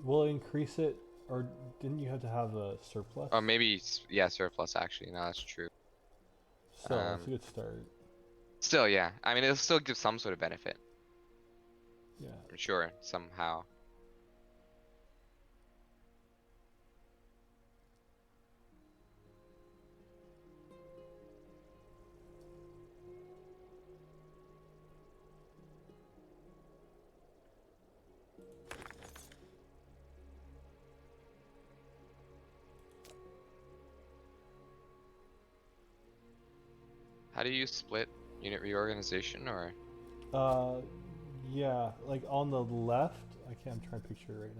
Will it increase it, or didn't you have to have a surplus? Oh, maybe yeah, surplus actually. No, that's true. So that's a good start. Still, yeah. I mean, it'll still give some sort of benefit. Yeah. I'm sure somehow. How do you split unit reorganization or? Yeah, like on the left. I can't. I'm trying to picture it right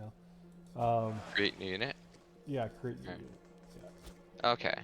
now. Create new unit? Yeah, create new Okay. unit. Yeah. Okay.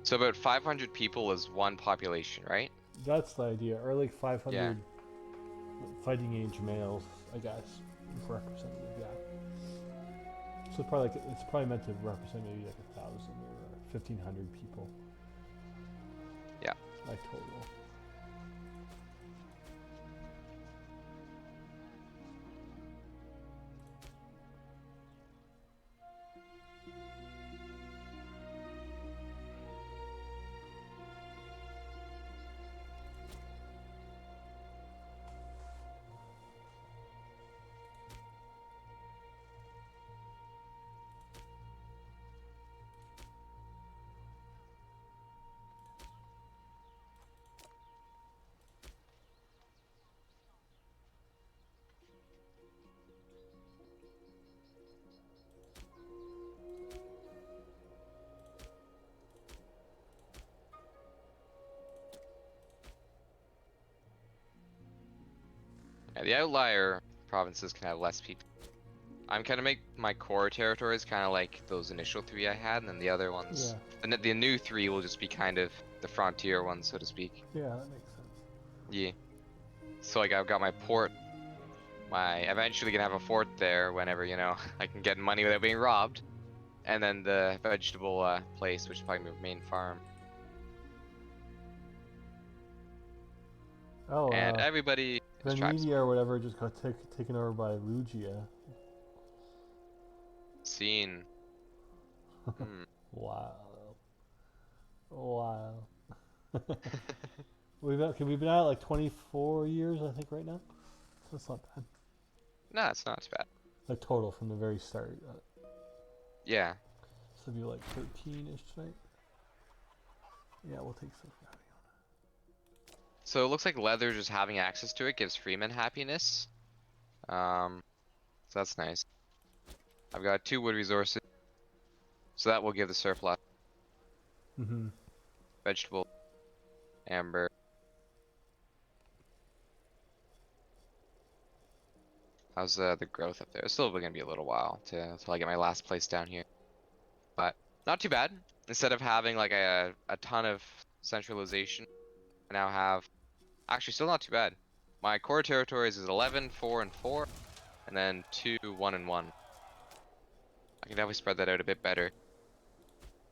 So about 500 people is one population, right? That's the idea. Or like 500 Yeah. fighting age males, I guess, representative. Yeah. So probably like, it's probably meant to represent maybe like 1,000 or 1,500 people. Yeah. Like total. Yeah, the outlier provinces can have less people. I'm kind of make my core territories kind of like those initial three I had, and then the other ones, Yeah. the new three will just be kind of the frontier ones, so to speak. Yeah, that makes sense. Yeah. So like I've got my port, eventually gonna have a fort there whenever, you know, I can get money without being robbed. And then the vegetable place, which is probably my main farm. Oh, And everybody is tribes. Venetia or whatever just got taken over by Lugia. Scene. Wow. Wow. We've been at it like 24 years, I think, right now. So that's not bad. No, it's not too bad. Like total from the very start. Yeah. So it'd be like 13-ish, right? Yeah, we'll take some. So it looks like leather just having access to it gives freemen happiness. So that's nice. I've got 2 wood resources, so that will give the surplus. Mm-hmm. Vegetable, amber. How's the growth up there? It's still gonna be a little while till I get my last place down here, but not too bad. Instead of having like a ton of centralization, I now have actually still not too bad. My core territories is 11, 4, and 4, and then 2, 1, and 1. I can definitely spread that out a bit better.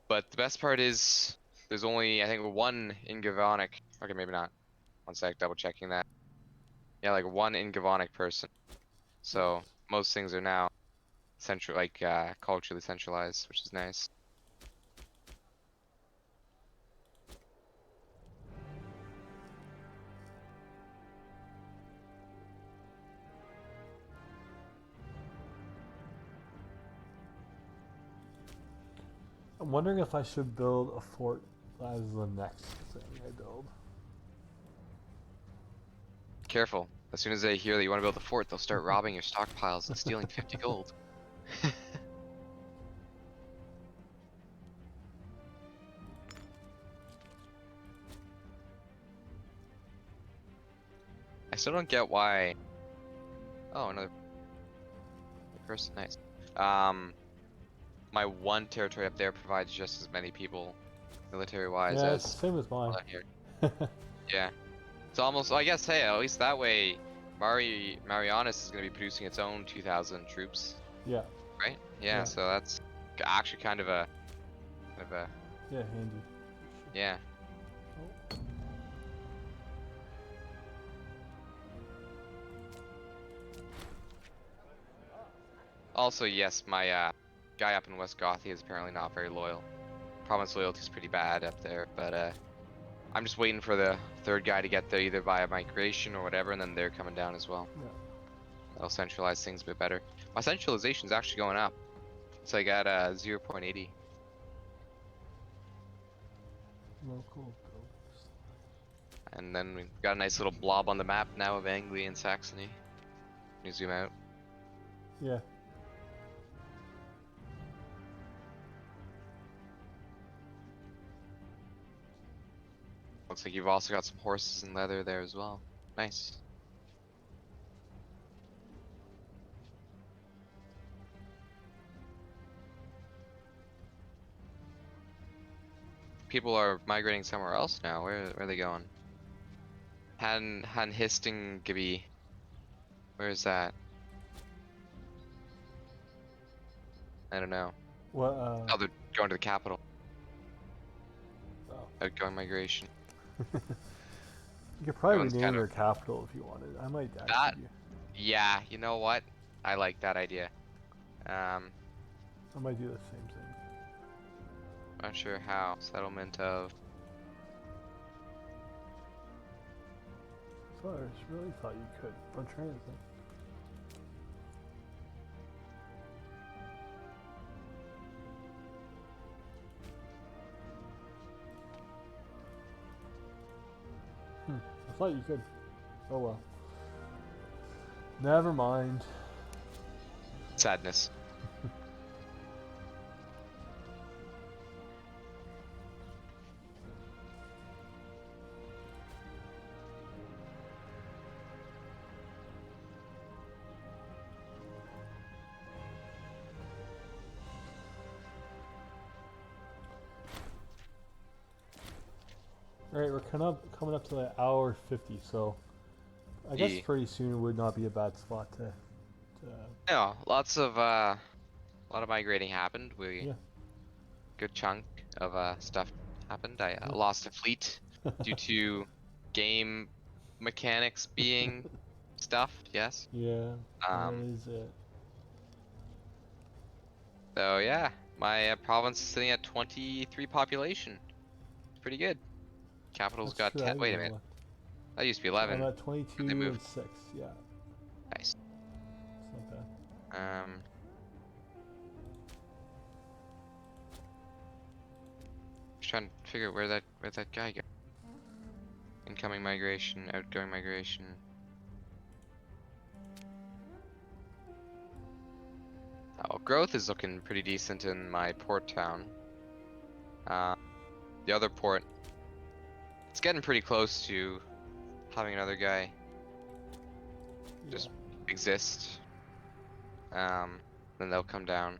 But the best part is there's only I think 1 in Gavonic. Okay, maybe not. One sec, double checking that. Yeah, like 1 in Gavonic person. So most things are now culturally centralized, which is nice. I'm wondering if I should build a fort as the next thing I build. Careful. As soon as they hear that you want to build a fort, they'll start robbing your stockpiles and stealing 50 gold. I still don't get why. Oh, another person. Nice. My one territory up there provides just as many people, military-wise, Yeah, as it's the same as mine. down here. Yeah. It's almost. I guess. Hey, at least that way, Marianas is going to be producing its own 2,000 troops. Yeah. Right. Yeah. So that's actually kind of a. Yeah, handy. Yeah. Oh. Also, yes, my guy up in West Gothia is apparently not very loyal. Province loyalty is pretty bad up there, but I'm just waiting for the third guy to get there either via migration or whatever, and then they're coming down as well. Yeah. That'll centralize things a bit better. My centralization is actually going up. It's like at 0.80. Local builders. And then we've got a nice little blob on the map now of Anglia and Saxony. Can you zoom out? Yeah. Looks like you've also got some horses and leather there as well. Nice. People are migrating somewhere else now. Where are they going? Han Histingeby. Where is that? I don't know. What? Oh, they're going to the capital. Oh. Outgoing migration. You could probably Everyone's rename kind your of- capital if you wanted. I might actually. That- Yeah, you know what? I like that idea. I might do the same thing. Not sure how. Settlement of. So I just really thought you could. I'm trying to think. I thought you could. Oh well. Never mind. Sadness. Alright, we're coming up to the hour 50, so I guess pretty soon would not be a bad spot to Yeah, lots of a lot of migrating happened. Good chunk of stuff happened. I lost a fleet due to game mechanics being stuff. Yes. Yeah, that is it. So yeah, my province is sitting at 23 population. It's pretty good. Capital's got 10. Wait a minute. That used to be 11. I'm at 22 and 6. Yeah. Nice. It's not bad. Just trying to figure out where'd that guy go. Incoming migration, outgoing migration. Oh, growth is looking pretty decent in my port town. The other port, it's getting pretty close to having another guy just exist. Then they'll come down.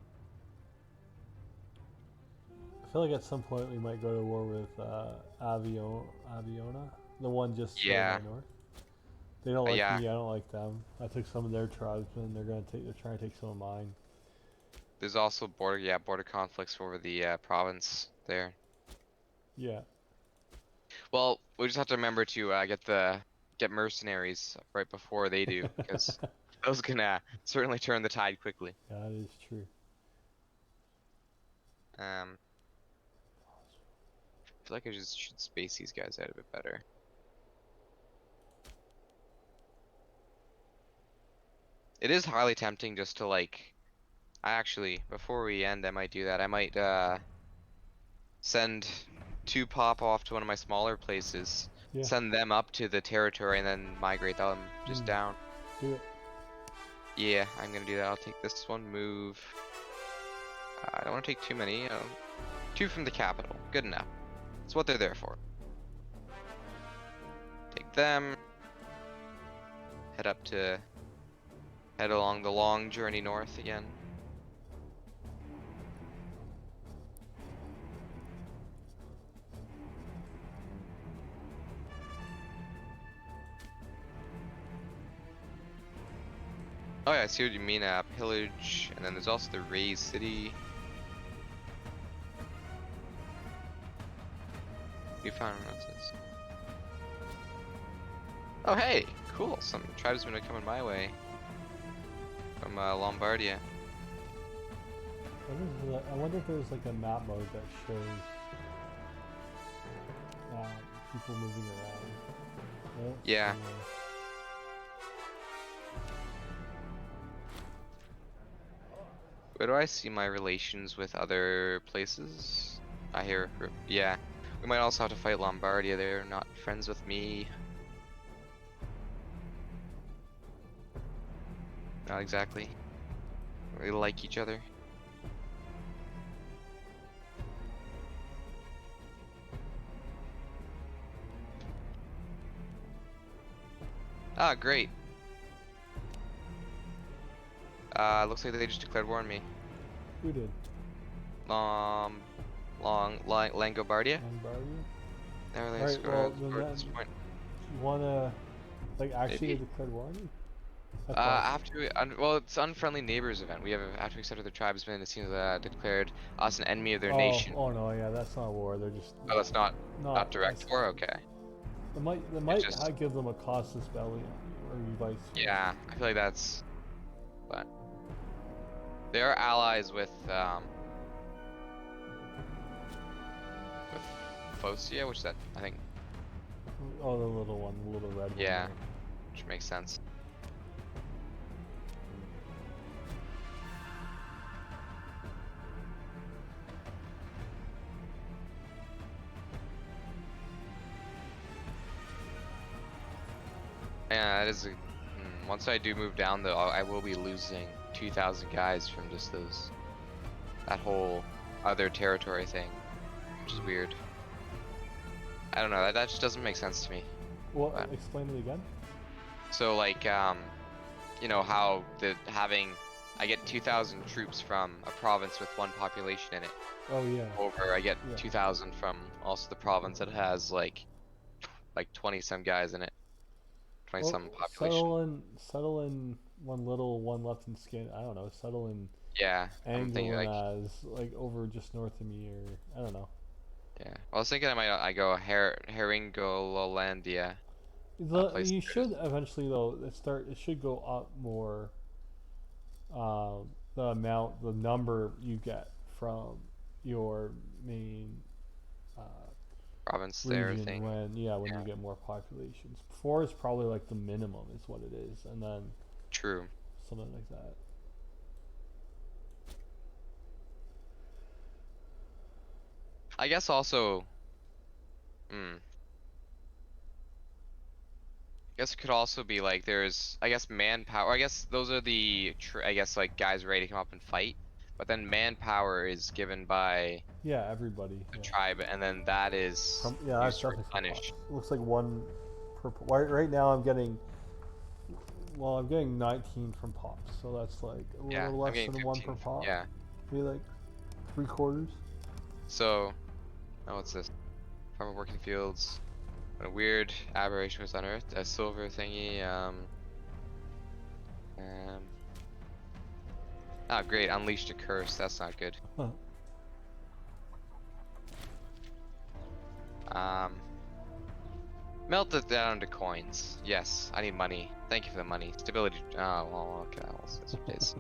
I feel like at some point we might go to war with Aviona, the one just north. They don't like me. I don't like them. I took some of their tribes, and they're trying to take some of mine. There's also border conflicts over the province there. Yeah. Well, we just have to remember to get mercenaries right before they do, because Those can certainly turn the tide quickly. That is true. I feel like I just should space these guys out a bit better. It is highly tempting just to like, before we end, I might do that. I might send 2 pop off to one of my smaller places, Yeah. send them up to the territory, and then migrate them just down. Do it. Yeah, I'm gonna do that. I'll take this one, move. I don't want to take too many. 2 from the capital, good enough. That's what they're there for. Take them. Head along the long journey north again. Oh yeah, I see what you mean, pillage, and then there's also the raised city. You found this. Oh hey, cool, some tribesmen are coming my way. From Lombardia. I wonder if there's like a map mode that shows people moving around. Yeah. Where do I see my relations with other places? I hear, yeah. We might also have to fight Lombardia. They're not friends with me. Not exactly. We like each other. Ah, great. Looks like they just declared war on me. Who did? Langobardia. Lombardia? There they Alright, scored well, at this point. You wanna, like, actually Maybe. declared war on you? Well, it's unfriendly neighbors event. We have to accept other tribesmen. It seems declared us an enemy of their nation. Oh no, yeah, that's not war. They're just. Oh, that's not direct war. Okay. They might give them a casus belli or vice. Yeah, I feel like that's. But they are allies with Focia, which that I think. Oh, the little one, the little red one. Yeah, which makes sense. Yeah, that is a. Once I do move down, though, I will be losing 2,000 guys from just that whole other territory thing, which is weird. I don't know. That just doesn't make sense to me. Well, explain it again. So like, you know how I get 2,000 troops from a province with 1 population in it. Oh yeah. Over, I get 2,000 from also the province that has like 20 some guys in it. 20 some population. Settle in one left in skin. I don't know. Settle in. Yeah. I'm thinking like over just north of me, or I don't know. Yeah. I was thinking I go Heringololandia. You should eventually though it should go up more. The number you get from your main province region there thing. when you get more populations. 4 is probably like the minimum is what it is, and then true, something like that. I guess also I guess it could also be like there's manpower. I guess those are the like guys ready to come up and fight, but then manpower is given by everybody the tribe, and then that is that's definitely replenished. It looks like 1 per right now I'm getting 19 from pops, so that's like a little less than 1 per pop. Yeah, maybe like 3/4. So what's this? Farmer working fields. When a weird aberration was unearthed, a silver thingy. Oh great, unleashed a curse. That's not good. Huh. Melt it down to coins. Yes, I need money. Thank you for the money. Stability. Oh, well, okay. Well, it's days.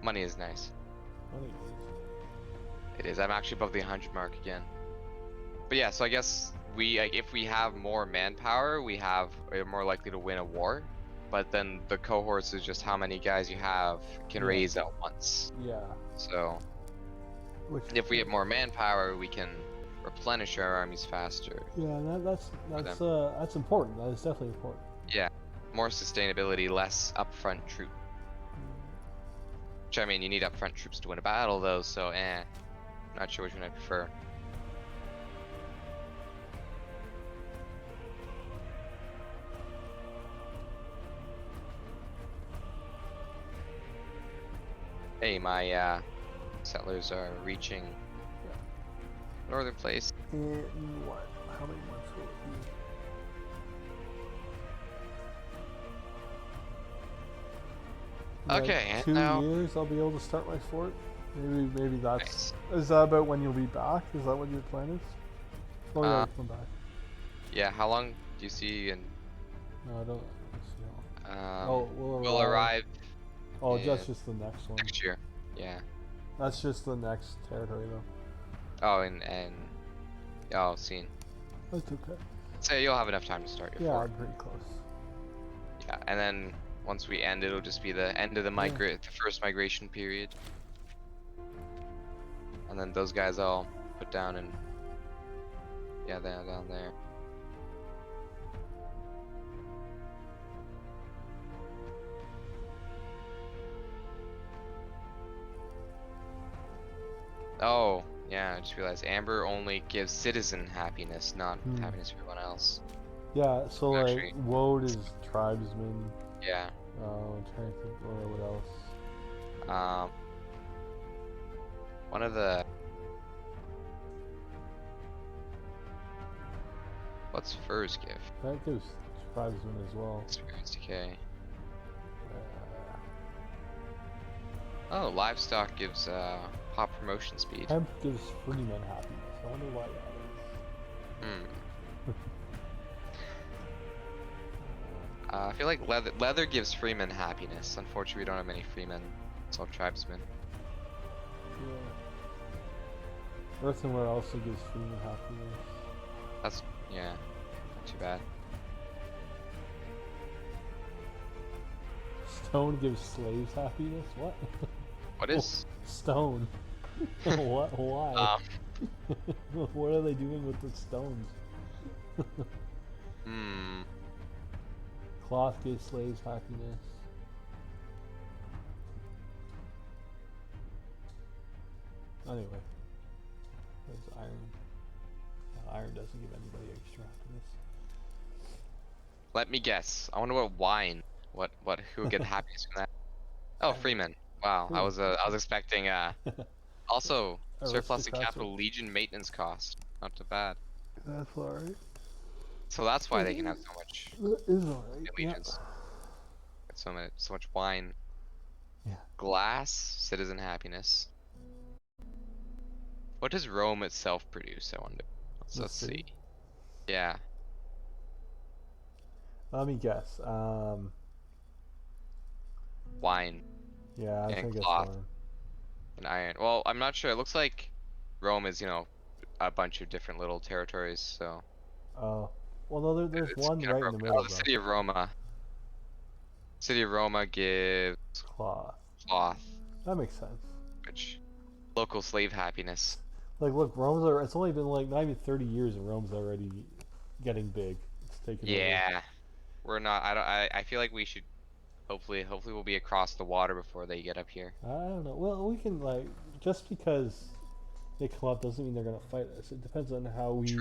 Money is nice. Money. It is. I'm actually above the 100 mark again. But yeah, so I guess if we have more manpower, we're more likely to win a war. But then the cohorts is just how many guys you have can raise at once. Yeah. So if we have more manpower, we can replenish our armies faster. Yeah, that's important. That is definitely important. Yeah, more sustainability, less upfront troop. Which I mean, you need upfront troops to win a battle, though. So, not sure which one I prefer. Hey, my settlers are reaching northern place. In what? How many months will it be? Okay, and 2 now years I'll be able to start my fort. Maybe that's. Nice. Is that about when you'll be back? Is that what your plan is? Oh yeah, you come back. Yeah, how long do you see? And no, I don't. we'll arrive. Oh, that's just the next one. Next year. Yeah. That's just the next territory though. Oh, and oh, seen. That's okay. So you'll have enough time to start your fort. Yeah, pretty close. Yeah, and then once we end, it'll just be the end of the the first migration period. And then those guys I'll put down and they're down there. Oh, yeah, I just realized Amber only gives citizen happiness, not happiness for everyone else. Yeah, so like Woad is tribesman. Yeah. I'm trying to think what else. One of the what's Furs give? That gives tribesman as well. Experience decay. Oh, livestock gives pop promotion speed. Hemp gives freeman happiness. I wonder why that is. I feel like leather gives freemen happiness. Unfortunately, we don't have many freemen. It's all tribesmen. Yeah. Earthenware also gives freeman happiness. That's not too bad. Stone gives slaves happiness? What? What is stone? What? Why? What are they doing with the stones? Cloth gives slaves happiness. Anyway, there's iron. Iron doesn't give anybody extra happiness. Let me guess. I wonder what wine. Who would get happiness from that? Oh, freemen. Wow, I was expecting also surplus in capital legion maintenance cost. Not too bad. That's alright. So that's why they can have so much. That is alright. Allegiance. Yeah. So much wine. Yeah. Glass, citizen happiness. What does Rome itself produce? I wonder. Let's see. Yeah. Let me guess. Wine. Yeah, I think it's cloth. wine. And iron. Well, I'm not sure. It looks like Rome is, a bunch of different little territories. So. Oh. Well, no, there's one right in the middle. Oh, the city of Roma. City of Roma gives cloth. That makes sense. Which local slave happiness. Like, look, it's only been like not even 30 years, and Rome's already getting big. It's taken over. Yeah, we're not. I feel like we should. Hopefully we'll be across the water before they get up here. I don't know. Well, we can just because they come up doesn't mean they're gonna fight us. It depends on how we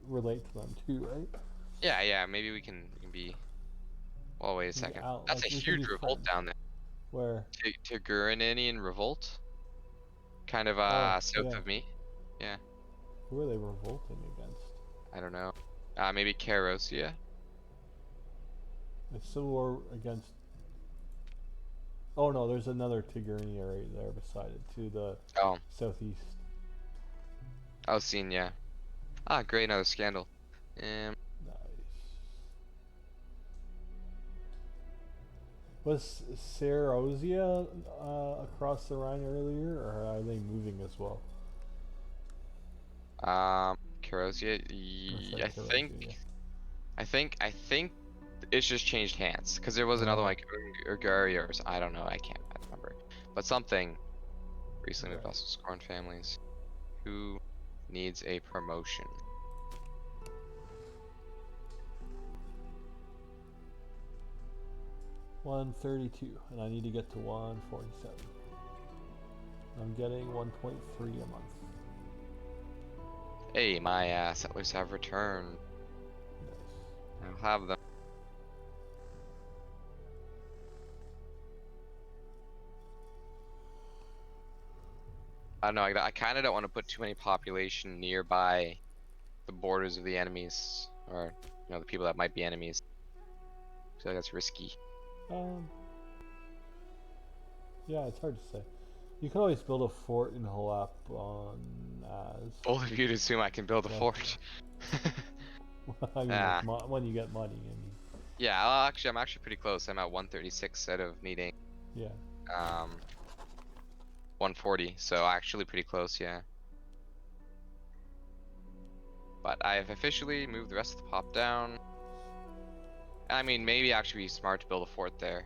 relate to them too, right? Yeah. Maybe we can be. Well, wait a second. That's a huge revolt down there. Where? Tigurinian revolt. Kind of south of me. Yeah. Who are they revolting against? I don't know. Maybe Carosia. The civil war against. Oh no, there's another Tigurinia right there beside it to the southeast. Oh, seen, yeah. Ah, great, another scandal. Nice. Was Serosia across the Rhine earlier, or are they moving as well? Carosia. Sorry, I Carosia, think. yeah. I think it's just changed hands because there was another one like Urgaria or I don't know. I can't remember, but something recently moved. Right. Also, Scorn families. Who needs a promotion? 132, and I need to get to 147. I'm getting 1.3 a month. Hey, my settlers have returned. Nice. I'll have them. I don't know. I kind of don't want to put too many population nearby the borders of the enemies, or the people that might be enemies. I feel like that's risky. Yeah, it's hard to say. You could always build a fort in Halap on as. Both of you to assume I can build a fort. I mean, when you get money. I mean. Yeah, I'm actually pretty close. I'm at 136 out of needing. Yeah. 140, so actually pretty close, yeah. But I have officially moved the rest of the pop down. I mean, maybe actually be smart to build a fort there.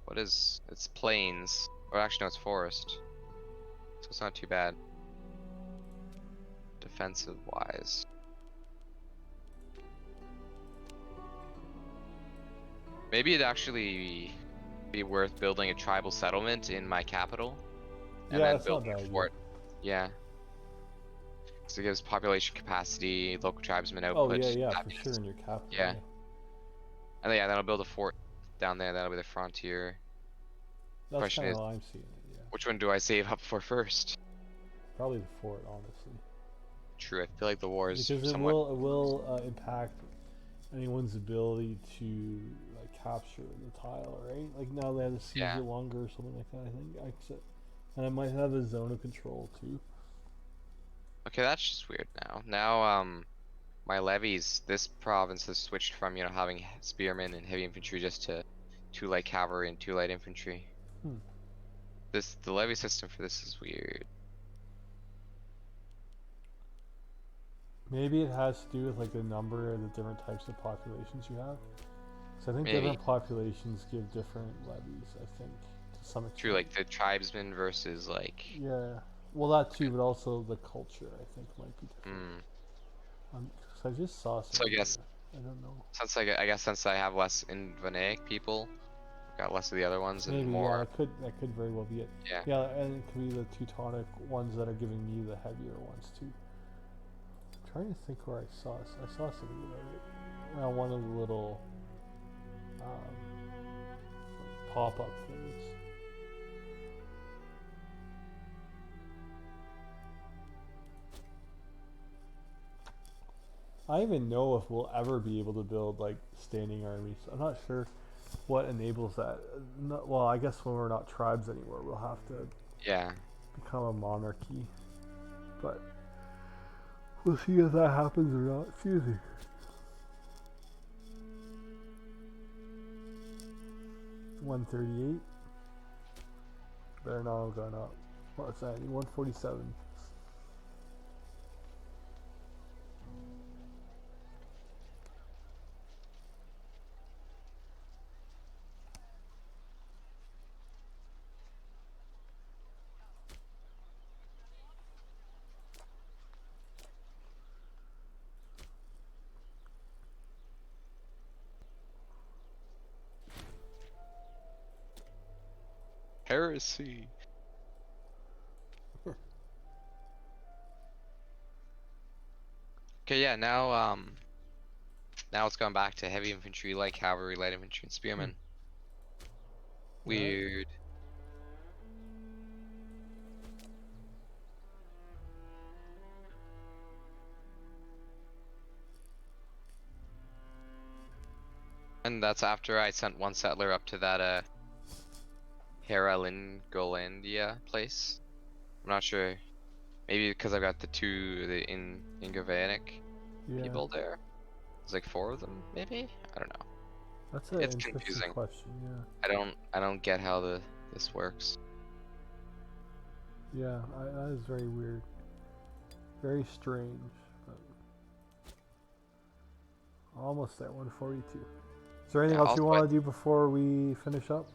What is... It's plains. Or actually, no, it's forest. So it's not too bad. Defensive-wise. Maybe it'd actually be worth building a tribal settlement in my capital. And then building a fort. Yeah. So it gives population capacity, local tribesman output. Oh yeah, for sure in your capital. Yeah. And then I'll build a fort down there. That'll be the frontier. That's kind of how I'm seeing it. Yeah. Which one do I save up for first? Probably the fort, honestly. True. I feel like the war is because it will impact anyone's ability to capture the tile, right? Like now they have to siege it longer or something like that. I think and I might have a zone of control too. Okay, that's just weird now. My levies, this province has switched from, having spearmen and heavy infantry just to 2 light cavalry and 2 light infantry. The levy system for this is weird. Maybe it has to do with the number of the different types of populations you have. So I think different populations give different levies, I think, to some extent. True, like the tribesmen versus Yeah, well that too, but also the culture I think might be different. So I just saw something. So I guess I don't know. Since I have less Invernaic people, I've got less of the other ones and more. Yeah, that could very well be it. Yeah, and it could be the Teutonic ones that are giving me the heavier ones too. I'm trying to think where I saw something about it. One of the little pop-up things. I don't even know if we'll ever be able to build standing armies. I'm not sure what enables that. Well, I guess when we're not tribes anymore, we'll have to become a monarchy. But we'll see if that happens or not. Excuse me. $138. Better not have gone up. What's that? 147. Heresy. Okay, yeah, now it's gone back to heavy infantry, light cavalry, light infantry, and spearmen. Weird. And that's after I sent 1 settler up to that Heralingolandia place. I'm not sure Maybe because I've got the Ingvaeanic people there. There's like 4 of them, maybe? I don't know. That's an interesting confusing question, yeah. I don't get how this works. Yeah, that is very weird. Very strange. But almost at 142. Is there anything else you want to do before we finish up?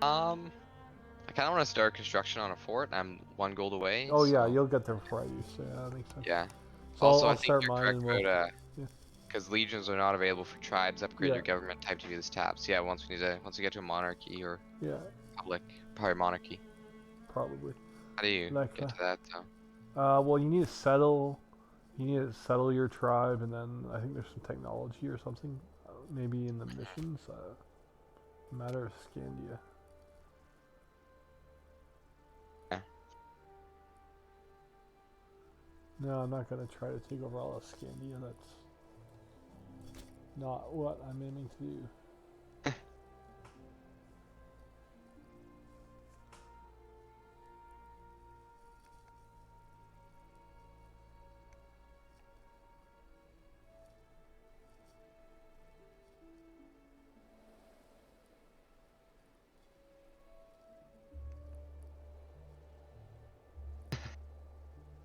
I kind of want to start construction on a fort. I'm 1 gold away. Oh yeah, you'll get there before I do, so yeah, that makes sense. Yeah. So Also, I'll I think start you're mine correct about yeah. Because legions are not available for tribes. Upgrade your government type to be this tab. So yeah, once we get to a monarchy or republic, probably monarchy. Probably. How do you get to that though? Well, you need to settle. You need to settle your tribe, and then I think there's some technology or something, maybe in the missions. Matter of Scandia. Yeah. No, I'm not gonna try to take over all of Scandia. That's not what I'm aiming to do.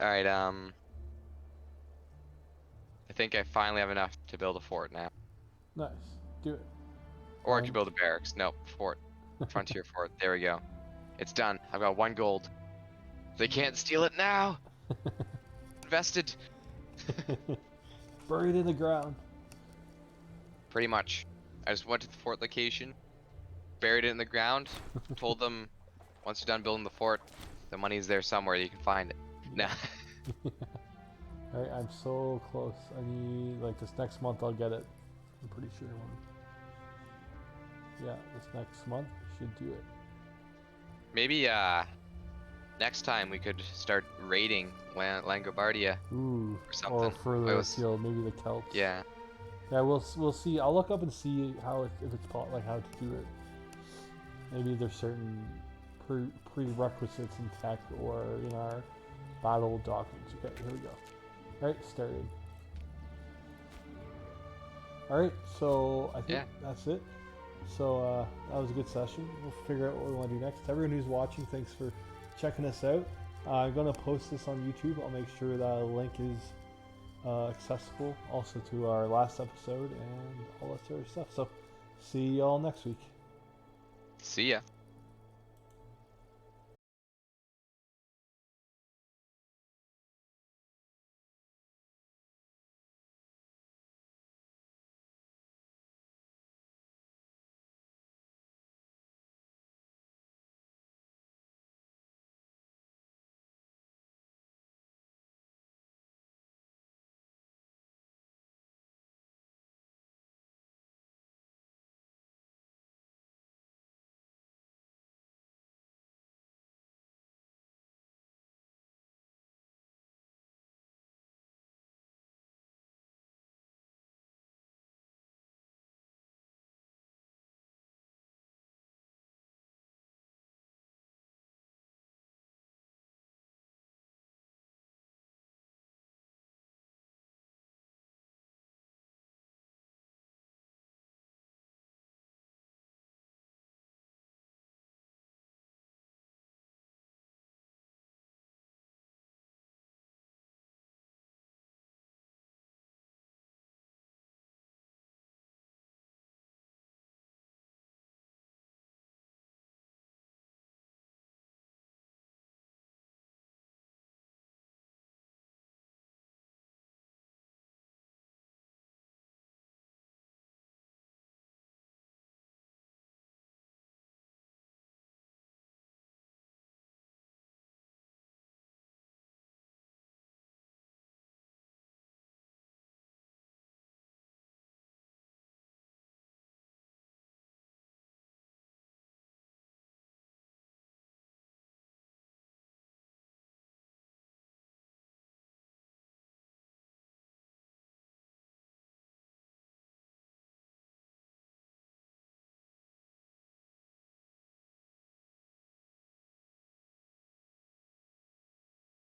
Alright, I think I finally have enough to build a fort now. Nice. Do it. Or I could build a barracks. Nope, fort. Frontier fort. There we go. It's done. I've got 1 gold. They can't steal it now! Invested! Buried in the ground. Pretty much. I just went to the fort location, buried it in the ground, told them once you're done building the fort, the money's there somewhere, you can find it. Nah. Alright, I'm so close. I need, like, this next month I'll get it. I'm pretty sure. Yeah, this next month should do it. Maybe, next time we could start raiding Langobardia. Ooh, or something. or further afield, maybe the Celts. Yeah. Yeah, we'll see. I'll look up and see how if it's like how to do it. Maybe there's certain prerequisites in tech or in our battle documents. Okay, here we go. All right, started. All right, so I think that's it. So that was a good session. We'll figure out what we want to do next. Everyone who's watching, thanks for checking us out. I'm gonna post this on YouTube. I'll make sure that a link is accessible also to our last episode and all that sort of stuff. So see y'all next week. See ya.